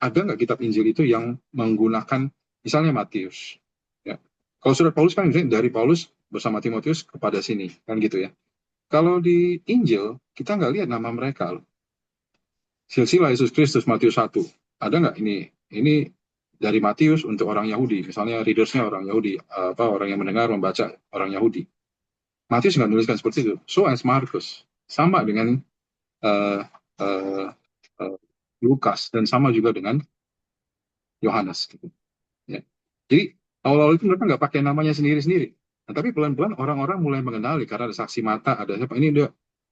ada nggak kitab Injil itu yang menggunakan misalnya Matius? Ya. Kalau surat Paulus kan misalnya dari Paulus bersama Timotius kepada sini, kan gitu ya. Kalau di Injil, kita nggak lihat nama mereka loh. Silsilah Yesus Kristus Matius 1. Ada nggak ini? Ini dari Matius untuk orang Yahudi. Misalnya readersnya orang Yahudi, apa orang yang mendengar membaca orang Yahudi. Matius nggak menuliskan seperti itu. So as Markus. Sama dengan uh, uh, uh, Lukas dan sama juga dengan Yohanes. Gitu. Ya. Jadi awal-awal itu mereka nggak pakai namanya sendiri-sendiri. Nah, tapi pelan-pelan orang-orang mulai mengenali karena ada saksi mata, ada siapa. Ini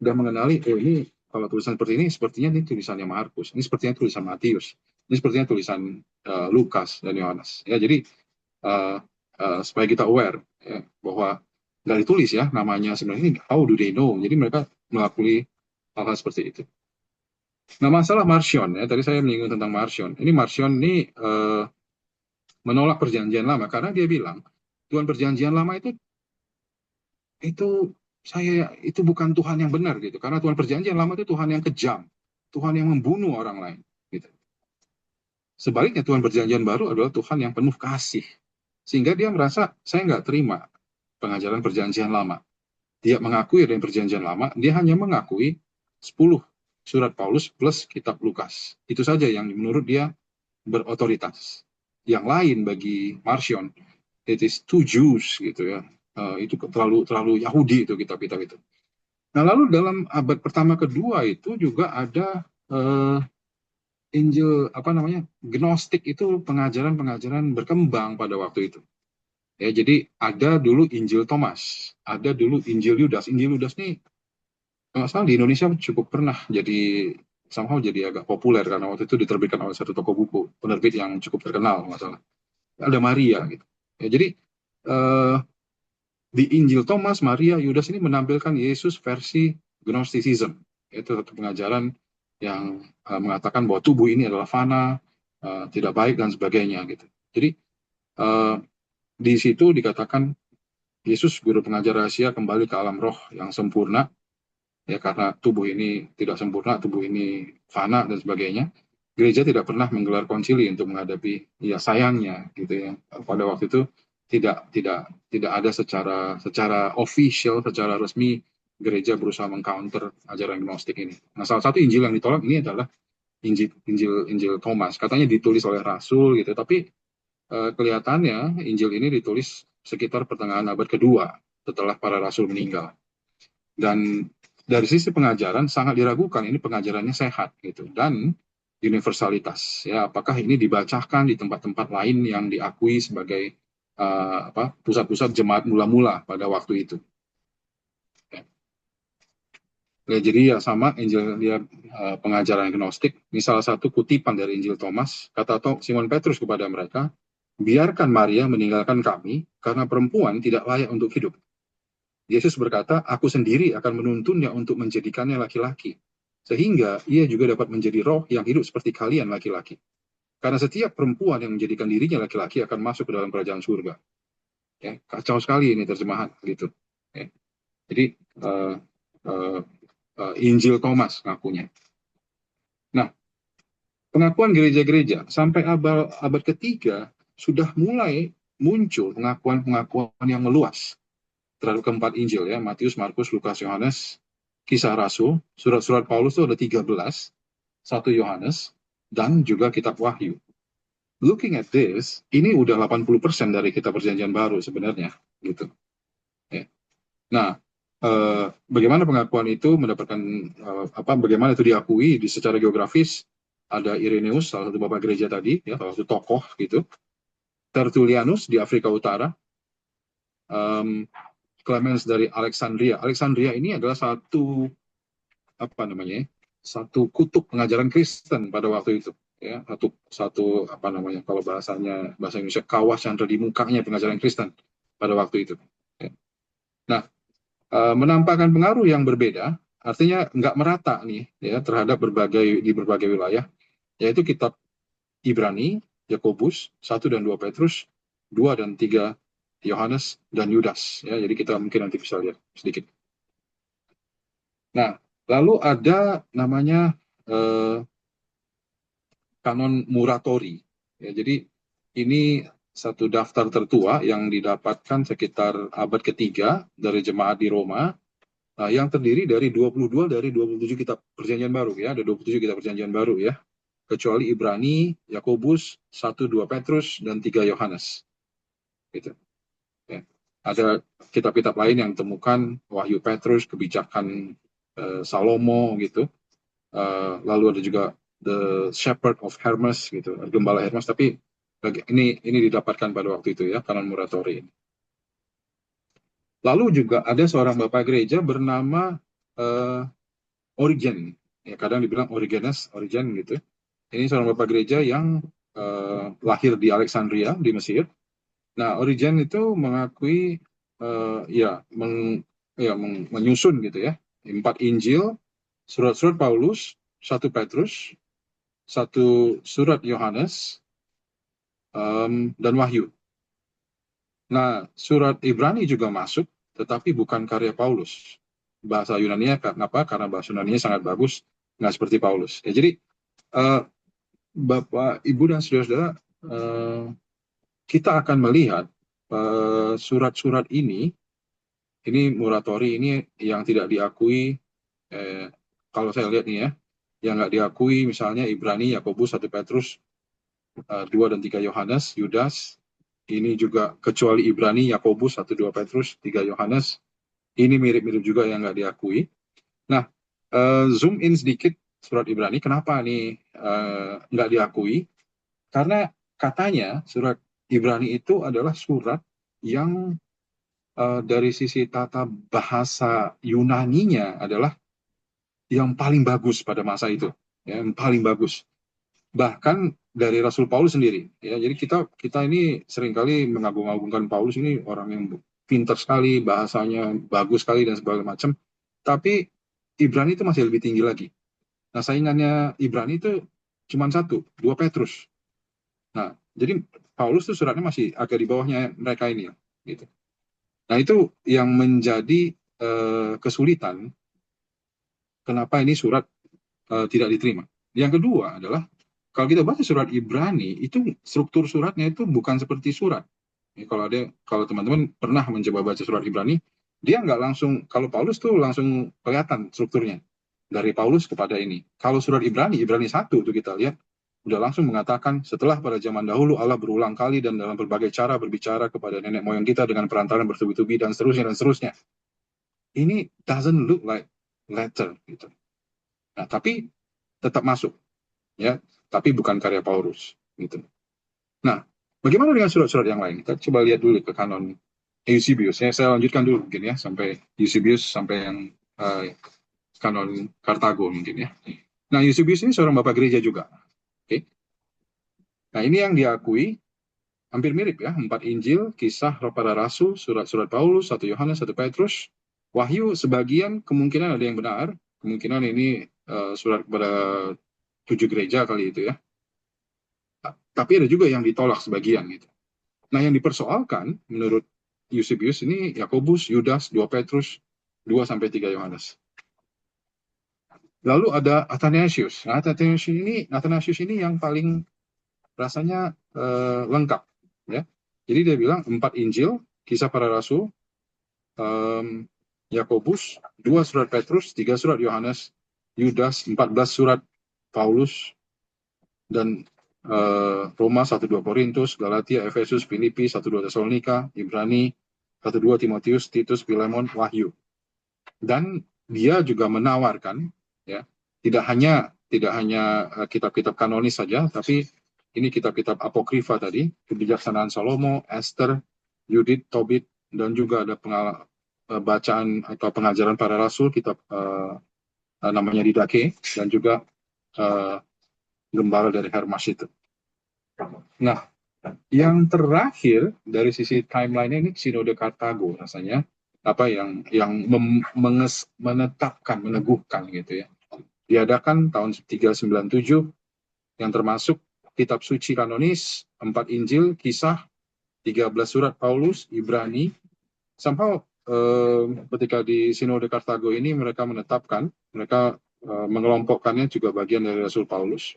udah mengenali, oh ini kalau tulisan seperti ini, sepertinya ini tulisannya Markus. Ini sepertinya tulisan Matius. Ini sepertinya tulisan Lukas dan Yohanes. Ya, jadi uh, supaya kita aware ya, bahwa nggak ditulis ya namanya sebenarnya ini how do they know? Jadi mereka mengakui hal-hal seperti itu. Nah, masalah Marcion ya, tadi saya menyinggung tentang Marcion. Ini Marcion ini menolak perjanjian lama karena dia bilang Tuhan perjanjian lama itu saya itu bukan Tuhan yang benar gitu. Karena Tuhan perjanjian lama itu Tuhan yang kejam, Tuhan yang membunuh orang lain gitu. Sebaliknya Tuhan perjanjian baru adalah Tuhan yang penuh kasih. Sehingga dia merasa saya nggak terima pengajaran perjanjian lama. Dia mengakui dengan perjanjian lama, dia hanya mengakui 10 surat Paulus plus kitab Lukas. Itu saja yang menurut dia berotoritas. Yang lain bagi Marcion, it is too Jews gitu ya. Itu terlalu Yahudi itu kitab-kitab itu. Nah, lalu dalam abad pertama kedua itu juga ada Injil apa namanya? Gnostik itu pengajaran-pengajaran berkembang pada waktu itu. Ya, jadi ada dulu Injil Thomas, ada dulu Injil Yudas. Injil Yudas nih nggak salah di Indonesia cukup pernah somehow jadi agak populer karena waktu itu diterbitkan oleh satu toko buku penerbit yang cukup terkenal masalah. Ada Maria gitu. Ya, jadi eh, di Injil Thomas, Maria, Yudas ini menampilkan Yesus versi Gnosticism. Itu satu pengajaran yang mengatakan bahwa tubuh ini adalah fana, tidak baik dan sebagainya gitu. Jadi uh, di situ dikatakan Yesus guru pengajar rahasia kembali ke alam roh yang sempurna ya karena tubuh ini tidak sempurna, tubuh ini fana dan sebagainya. Gereja tidak pernah menggelar konsili untuk menghadapi ya sayangnya gitu ya. Pada waktu itu tidak ada secara official, secara resmi gereja berusaha mengcounter ajaran gnostik ini. Nah, salah satu Injil yang ditolak ini adalah Injil Thomas. Katanya ditulis oleh rasul gitu, tapi kelihatannya Injil ini ditulis sekitar pertengahan abad kedua setelah para rasul meninggal. Dan dari sisi pengajaran sangat diragukan ini pengajarannya sehat gitu dan universalitas ya apakah ini dibacakan di tempat-tempat lain yang diakui sebagai pusat-pusat jemaat mula-mula pada waktu itu ya. Ya, jadi ya sama Injil dia pengajaran gnostik ini salah satu kutipan dari Injil Thomas kata Simon Petrus kepada mereka biarkan Maria meninggalkan kami karena perempuan tidak layak untuk hidup. Yesus berkata, aku sendiri akan menuntunnya untuk menjadikannya laki-laki. Sehingga ia juga dapat menjadi roh yang hidup seperti kalian laki-laki. Karena setiap perempuan yang menjadikan dirinya laki-laki akan masuk ke dalam kerajaan surga. Ya, kacau sekali ini terjemahan gitu. Ya. Jadi uh, uh, Injil Thomas ngakunya. Nah, pengakuan gereja-gereja sampai abad ketiga sudah mulai muncul pengakuan-pengakuan yang meluas terhadap keempat Injil ya, Matius, Markus, Lukas, Yohanes, Kisah Rasul, surat-surat Paulus itu ada 13, satu Yohanes, dan juga kitab Wahyu. Looking at this, ini udah 80% dari kitab perjanjian baru sebenarnya gitu. Ya. Nah, bagaimana pengakuan itu mendapatkan bagaimana itu diakui di secara geografis ada Irenaeus salah satu bapak gereja tadi ya salah satu tokoh gitu, Tertullianus di Afrika Utara, Clemens dari Alexandria. Alexandria ini adalah satu satu kutub pengajaran Kristen pada waktu itu ya satu kalau bahasa Indonesia kawah yang ada di mukanya pengajaran Kristen pada waktu itu ya. Nah menampakkan pengaruh yang berbeda artinya nggak merata nih ya terhadap berbagai wilayah yaitu kitab Ibrani, Yakobus 1 dan 2 Petrus 2 dan 3 Yohanes dan Yudas ya jadi kita mungkin nanti bisa lihat sedikit. Nah lalu ada namanya kanon Muratori. Ya, jadi ini satu daftar tertua yang didapatkan sekitar abad ketiga dari jemaat di Roma, yang terdiri dari 22 dari 27 kitab Perjanjian Baru, ya, ada 27 kitab Perjanjian Baru, ya, kecuali Ibrani, Yakobus, 1 2 Petrus dan 3 Yohanes. Gitu. Ya. Ada kitab-kitab lain yang ditemukan, Wahyu Petrus, Kebijakan Salomo, gitu. Lalu ada juga The Shepherd of Hermes, gitu, Gembala Hermes. Tapi ini didapatkan pada waktu itu, ya, kanon Muratori. Lalu juga ada seorang bapak gereja bernama Origen, ya, kadang dibilang Origenes, Origen, gitu. Ini seorang bapak gereja yang lahir di Alexandria di Mesir. Nah, Origen itu mengakui menyusun, gitu, ya, 4 Injil, surat-surat Paulus, 1 Petrus, 1 surat Yohanes, dan Wahyu. Nah, surat Ibrani juga masuk, tetapi bukan karya Paulus. Bahasa Yunani-nya kenapa? Karena bahasa Yunani-nya sangat bagus, nggak seperti Paulus. Ya, jadi Bapak, Ibu, dan saudara-saudara, kita akan melihat surat-surat ini Muratori ini yang tidak diakui. Kalau saya lihat nih, ya, yang nggak diakui misalnya Ibrani, Yakobus, 1 Petrus, 2 dan 3 Yohanes, Yudas. Ini juga kecuali Ibrani, Yakobus, 1 2 Petrus, 3 Yohanes. Ini mirip-mirip juga yang nggak diakui. Nah, zoom in sedikit surat Ibrani. Kenapa nih nggak diakui? Karena katanya surat Ibrani itu adalah surat yang dari sisi tata bahasa Yunaninya adalah yang paling bagus pada masa itu, ya, yang paling bagus. Bahkan dari Rasul Paulus sendiri, ya. Jadi kita ini seringkali mengagung-agungkan Paulus, ini orang yang pintar sekali, bahasanya bagus sekali dan segala macam. Tapi Ibrani itu masih lebih tinggi lagi. Nah, saingannya Ibrani itu cuma 1, 2 Petrus. Nah, jadi Paulus tuh suratnya masih agak di bawahnya mereka ini, ya, gitu. Nah, itu yang menjadi kesulitan kenapa ini surat tidak diterima. Yang kedua adalah kalau kita baca surat Ibrani, itu struktur suratnya itu bukan seperti surat. Ya, kalau teman-teman pernah mencoba baca surat Ibrani, dia nggak langsung, kalau Paulus tuh langsung kelihatan strukturnya dari Paulus kepada ini. Kalau surat Ibrani, Ibrani 1 itu kita lihat udah langsung mengatakan, setelah pada zaman dahulu Allah berulang kali dan dalam berbagai cara berbicara kepada nenek moyang kita dengan perantaraan bertubi-tubi dan seterusnya dan seterusnya. Ini doesn't look like letter, gitu. Nah, tapi tetap masuk, ya, tapi bukan karya Paulus, gitu. Nah, bagaimana dengan surat-surat yang lain? Kita coba lihat dulu ke kanon Eusebius. Saya lanjutkan dulu mungkin, ya, sampai Eusebius, sampai yang kanon Kartago mungkin, ya. Nah, Eusebius ini seorang bapak gereja juga. Oke. Nah, ini yang diakui hampir mirip, ya, 4 Injil, Kisah Roh para Rasul, surat-surat Paulus, 1 Yohanes, 1 Petrus, Wahyu sebagian kemungkinan ada yang benar, kemungkinan ini surat kepada 7 gereja kali itu, ya. Tapi ada juga yang ditolak sebagian, gitu. Nah, yang dipersoalkan menurut Eusebius ini Yakobus, Yudas, 2 Petrus, 2 sampai 3 Yohanes. Lalu ada Athanasius. Nah, Athanasius ini yang paling rasanya lengkap, ya. Jadi dia bilang 4 Injil, Kisah para Rasul, Yakobus, 2 surat Petrus, 3 surat Yohanes, Yudas, 14 surat Paulus, dan Roma, 1-2 Korintus, Galatia, Efesus, Filipi, 1-2 Tesalonika, Ibrani, 1-2 Timotius, Titus, Filemon, Wahyu. Dan dia juga menawarkan, ya, tidak hanya kitab-kitab kanonis saja, tapi ini kitab-kitab apokrifa tadi, Kebijaksanaan Salomo, Esther, Yudit, Tobit, dan juga ada bacaan atau pengajaran para rasul, kitab namanya Didache, dan juga Gembala dari Hermas itu. Nah, yang terakhir dari sisi timeline ini Sinode Kartago rasanya menetapkan, meneguhkan, gitu, ya. Diadakan tahun 397 yang termasuk kitab suci kanonis, 4 Injil, Kisah, 13 surat Paulus, Ibrani. Sampai ketika di Sinode Kartago ini mereka menetapkan, mereka mengelompokkannya juga bagian dari Rasul Paulus.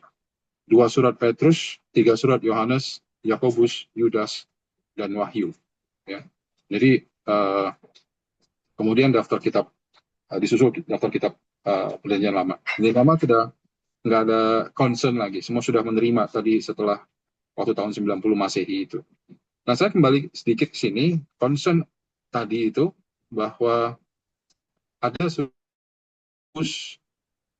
2 surat Petrus, 3 surat Yohanes, Yakobus, Yudas, dan Wahyu. Ya. Jadi kemudian daftar kitab disusul daftar kitab Perjanjian Lama. Perjanjian Lama sudah nggak ada concern lagi, semua sudah menerima tadi setelah waktu tahun 90 Masehi itu. Nah, saya kembali sedikit ke sini, concern tadi itu bahwa ada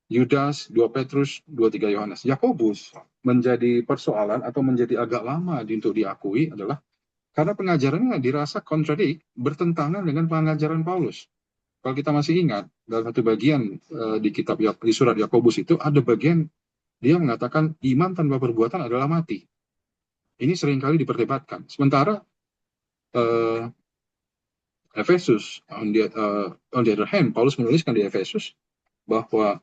Yudas, 2 Petrus, 2-3 Yohanes. Yakobus menjadi persoalan atau menjadi agak lama untuk diakui adalah karena pengajarannya dirasa kontradik, bertentangan dengan pengajaran Paulus. Kalau kita masih ingat, dalam satu bagian di kitab di surat Yakobus itu ada bagian dia mengatakan iman tanpa perbuatan adalah mati. Ini seringkali diperdebatkan. Sementara Efesus, on the other hand, Paulus menuliskan di Efesus bahwa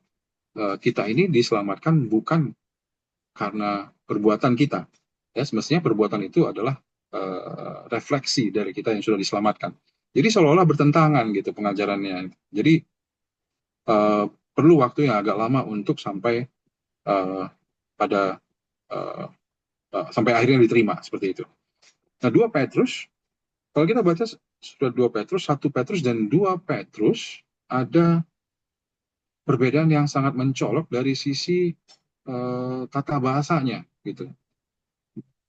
kita ini diselamatkan bukan karena perbuatan kita. Ya, semestinya perbuatan itu adalah refleksi dari kita yang sudah diselamatkan. Jadi seolah-olah bertentangan gitu pengajarannya. Jadi perlu waktu yang agak lama untuk sampai pada sampai akhirnya diterima seperti itu. Nah, 2 Petrus, kalau kita baca surat 2 Petrus, 1 Petrus dan 2 Petrus ada perbedaan yang sangat mencolok dari sisi tata bahasanya gitu.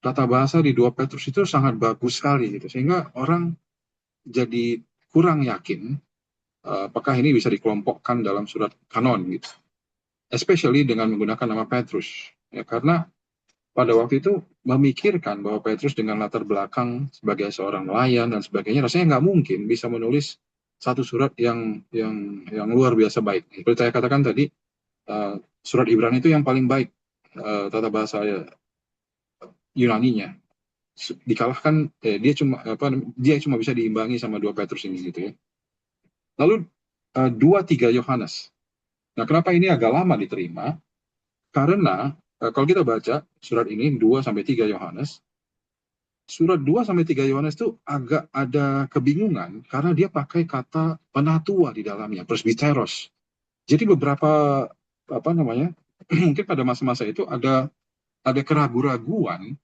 Tata bahasa di 2 Petrus itu sangat bagus sekali gitu, sehingga orang jadi kurang yakin apakah ini bisa dikelompokkan dalam surat kanon gitu. Especially dengan menggunakan nama Petrus. Ya, karena pada waktu itu memikirkan bahwa Petrus dengan latar belakang sebagai seorang nelayan dan sebagainya, rasanya nggak mungkin bisa menulis satu surat yang luar biasa baik. Seperti saya katakan tadi, surat Ibrani itu yang paling baik tata bahasa Yunaninya. Dikalahkan dia cuma bisa diimbangi sama 2 Petrus ini gitu ya. Lalu 2-3 Yohanes. Nah, kenapa ini agak lama diterima? Karena kalau kita baca surat ini 2-3 Yohanes, surat 2-3 Yohanes itu agak ada kebingungan karena dia pakai kata penatua di dalamnya, presbiteros. Jadi beberapa mungkin pada masa-masa itu ada keraguan-raguan,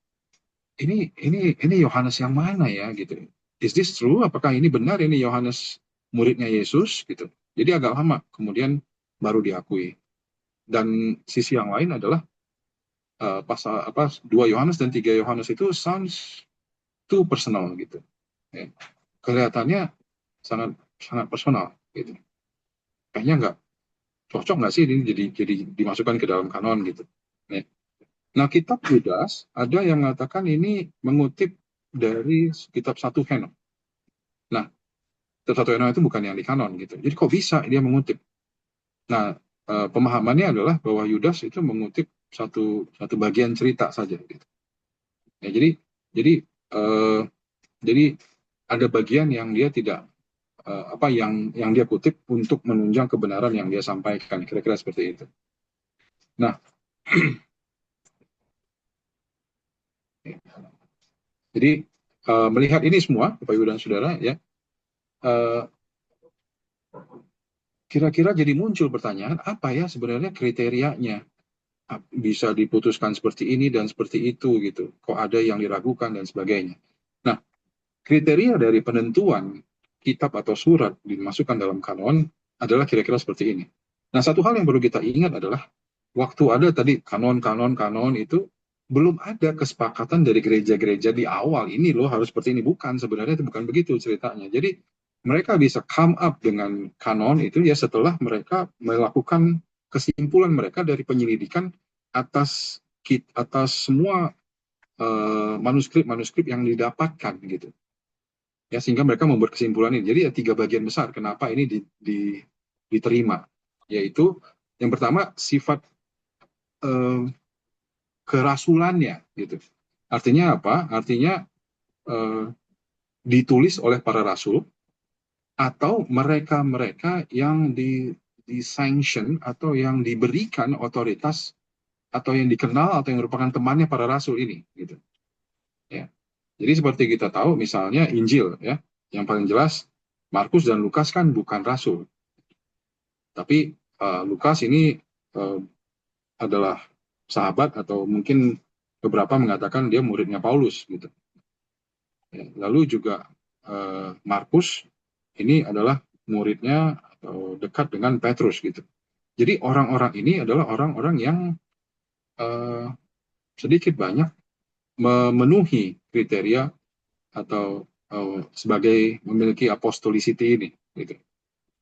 ini Yohanes yang mana ya gitu. Is this true? Apakah ini benar ini Yohanes muridnya Yesus gitu. Jadi agak lama kemudian baru diakui. Dan sisi yang lain adalah pasal 2 Yohanes dan 3 Yohanes itu sounds too personal gitu. Ya. Kelihatannya sangat sangat personal gitu. Kayaknya nggak cocok nggak sih ini jadi dimasukkan ke dalam kanon gitu. Ya. Nah, kitab Yudas ada yang mengatakan ini mengutip dari kitab 1 Henok. Nah, kitab 1 Henok itu bukan yang di kanon gitu. Jadi kok bisa dia mengutip? Nah, pemahamannya adalah bahwa Yudas itu mengutip satu bagian cerita saja gitu. Ya, jadi ada bagian yang dia tidak yang dia kutip untuk menunjang kebenaran yang dia sampaikan, kira-kira seperti itu. Nah, jadi melihat ini semua, Bapak Ibu dan Saudara, ya, kira-kira jadi muncul pertanyaan, apa ya sebenarnya kriterianya? Bisa diputuskan seperti ini dan seperti itu, gitu. Kok ada yang diragukan dan sebagainya. Nah, kriteria dari penentuan kitab atau surat dimasukkan dalam kanon adalah kira-kira seperti ini. Nah, satu hal yang perlu kita ingat adalah, waktu ada tadi kanon itu, belum ada kesepakatan dari gereja-gereja di awal, ini loh harus seperti ini. Bukan, sebenarnya itu bukan begitu ceritanya. Jadi mereka bisa come up dengan kanon itu ya setelah mereka melakukan kesimpulan mereka dari penyelidikan atas semua manuskrip yang didapatkan gitu. Ya, sehingga mereka membuat kesimpulan ini. Jadi ya 3 bagian besar kenapa ini diterima, yaitu yang pertama sifat kerasulannya gitu. Artinya apa? Artinya ditulis oleh para rasul atau mereka-mereka yang di-sanction atau yang diberikan otoritas atau yang dikenal atau yang merupakan temannya para rasul ini gitu. Ya. Jadi seperti kita tahu misalnya Injil ya, yang paling jelas Markus dan Lukas kan bukan rasul. Tapi Lukas ini adalah sahabat, atau mungkin beberapa mengatakan dia muridnya Paulus gitu. Lalu juga Markus ini adalah muridnya atau dekat dengan Petrus gitu. Jadi orang-orang ini adalah orang-orang yang sedikit banyak memenuhi kriteria atau sebagai memiliki apostolicity ini gitu.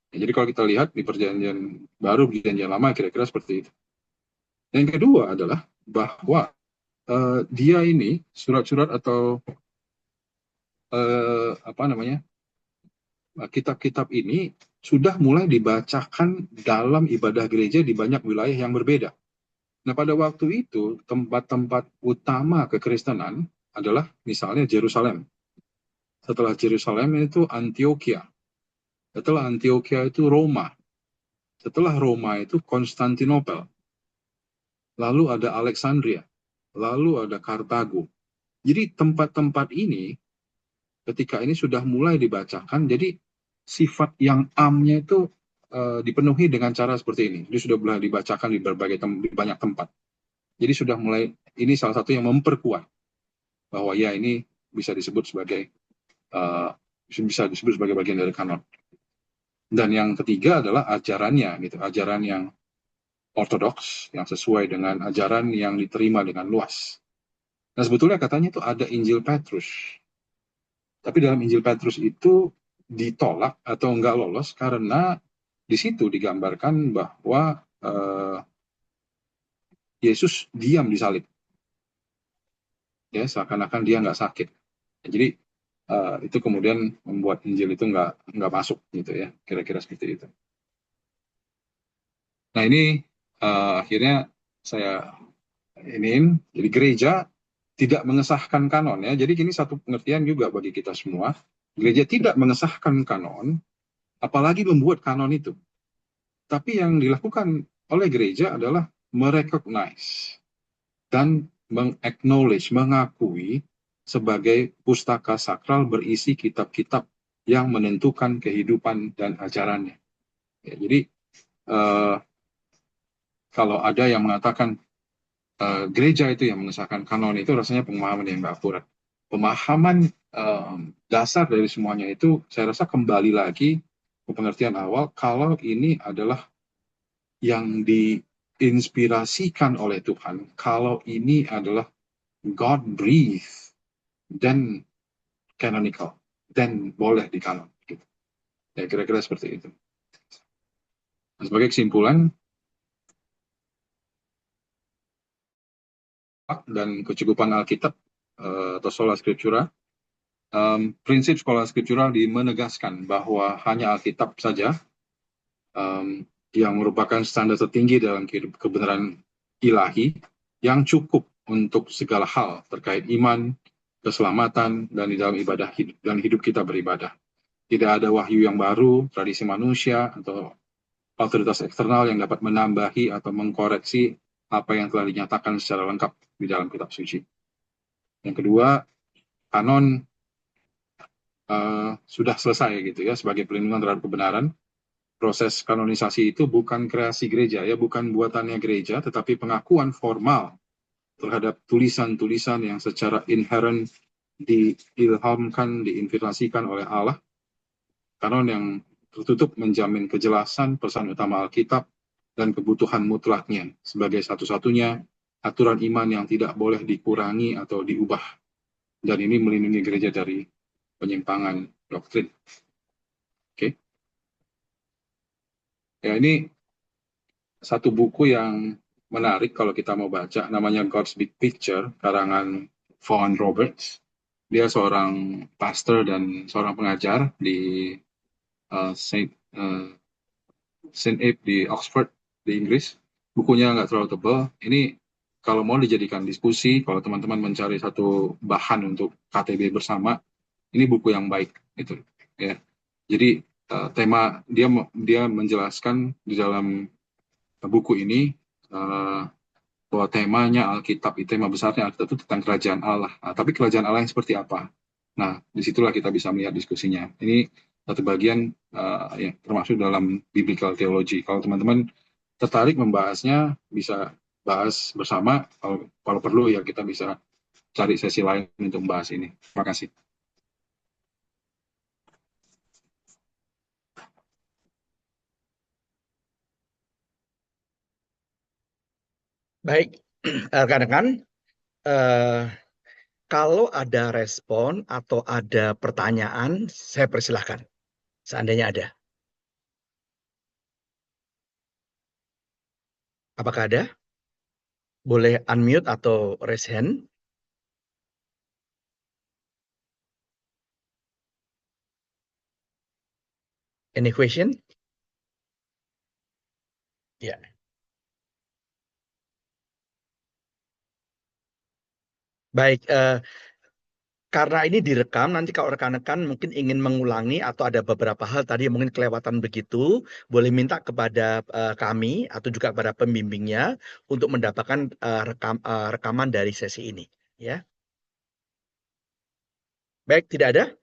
Jadi kalau kita lihat di perjanjian baru, perjanjian lama, kira-kira seperti itu. Yang kedua adalah bahwa dia ini surat-surat atau apa namanya, kitab-kitab ini sudah mulai dibacakan dalam ibadah gereja di banyak wilayah yang berbeda. Nah, pada waktu itu tempat-tempat utama kekristenan adalah misalnya Yerusalem. Setelah Yerusalem itu Antioquia. Setelah Antioquia itu Roma. Setelah Roma itu Konstantinopel. Lalu ada Alexandria. Lalu ada Kartago. Jadi tempat-tempat ini ketika ini sudah mulai dibacakan, jadi sifat yang amnya itu dipenuhi dengan cara seperti ini. Dia sudah mulai dibacakan di di banyak tempat. Jadi sudah mulai, ini salah satu yang memperkuat bahwa ya ini bisa disebut sebagai bagian dari kanon. Dan yang ketiga adalah ajarannya, gitu, ajaran yang ortodoks, yang sesuai dengan ajaran yang diterima dengan luas. Nah, sebetulnya katanya itu ada Injil Petrus. Tapi dalam Injil Petrus itu ditolak atau enggak lolos karena di situ digambarkan bahwa Yesus diam di salib. Ya, seakan-akan dia nggak sakit. Jadi itu kemudian membuat Injil itu nggak masuk gitu ya, kira-kira seperti itu. Nah ini akhirnya saya iniin, jadi gereja tidak mengesahkan kanon ya. Jadi ini satu pengertian juga bagi kita semua. Gereja tidak mengesahkan kanon, apalagi membuat kanon itu. Tapi yang dilakukan oleh gereja adalah merecognize dan mengaknowledge, mengakui sebagai pustaka sakral berisi kitab-kitab yang menentukan kehidupan dan ajarannya. Ya, jadi kalau ada yang mengatakan gereja itu yang mengesahkan kanon, itu rasanya pemahaman yang nggak akurat. Pemahaman dasar dari semuanya itu saya rasa kembali lagi ke pengertian awal, kalau ini adalah yang diinspirasikan oleh Tuhan, kalau ini adalah God breathe, dan canonical, dan boleh dikanon. Gitu. Ya kira-kira seperti itu. Nah, sebagai kesimpulan, dan kecukupan Alkitab atau sola scriptura, prinsip sola scriptura menegaskan bahwa hanya Alkitab saja yang merupakan standar tertinggi dalam kebenaran ilahi yang cukup untuk segala hal terkait iman, keselamatan, dan di dalam ibadah dan hidup kita beribadah. Tidak ada wahyu yang baru, tradisi manusia, atau otoritas eksternal yang dapat menambahi atau mengkoreksi apa yang telah dinyatakan secara lengkap di dalam kitab suci. Yang kedua, kanon sudah selesai gitu ya, sebagai perlindungan terhadap kebenaran. Proses kanonisasi itu bukan kreasi gereja ya, bukan buatannya gereja, tetapi pengakuan formal terhadap tulisan-tulisan yang secara inherent diilhamkan, diinspirasikan oleh Allah. Kanon yang tertutup menjamin kejelasan pesan utama Alkitab dan kebutuhan mutlaknya sebagai satu-satunya aturan iman yang tidak boleh dikurangi atau diubah. Dan ini melindungi gereja dari penyimpangan doktrin. Oke. Ya, ini satu buku yang menarik kalau kita mau baca, namanya God's Big Picture, karangan Vaughan Roberts. Dia seorang pastor dan seorang pengajar di Saint Abe di Oxford di Inggris. Bukunya nggak terlalu tebal. Ini kalau mau dijadikan diskusi, kalau teman-teman mencari satu bahan untuk KTB bersama, ini buku yang baik itu ya. Jadi tema dia menjelaskan di dalam buku ini bahwa temanya Alkitab, tema besarnya Alkitab itu tentang kerajaan Allah. Nah, tapi kerajaan Allah yang seperti apa? Nah, disitulah kita bisa melihat diskusinya. Ini satu bagian ya, termasuk dalam biblical theology. Kalau teman-teman tertarik membahasnya, bisa bahas bersama. Kalau perlu ya kita bisa cari sesi lain untuk membahas ini. Terima kasih. Baik, rekan-rekan, eh, kalau ada respon atau ada pertanyaan, saya persilahkan. Seandainya ada. Apakah ada? Boleh unmute atau raise hand. Any question? Ya. Baik, karena ini direkam, nanti kalau rekan-rekan mungkin ingin mengulangi atau ada beberapa hal tadi yang mungkin kelewatan begitu, boleh minta kepada kami atau juga kepada pembimbingnya untuk mendapatkan rekaman dari sesi ini. Ya, baik, tidak ada?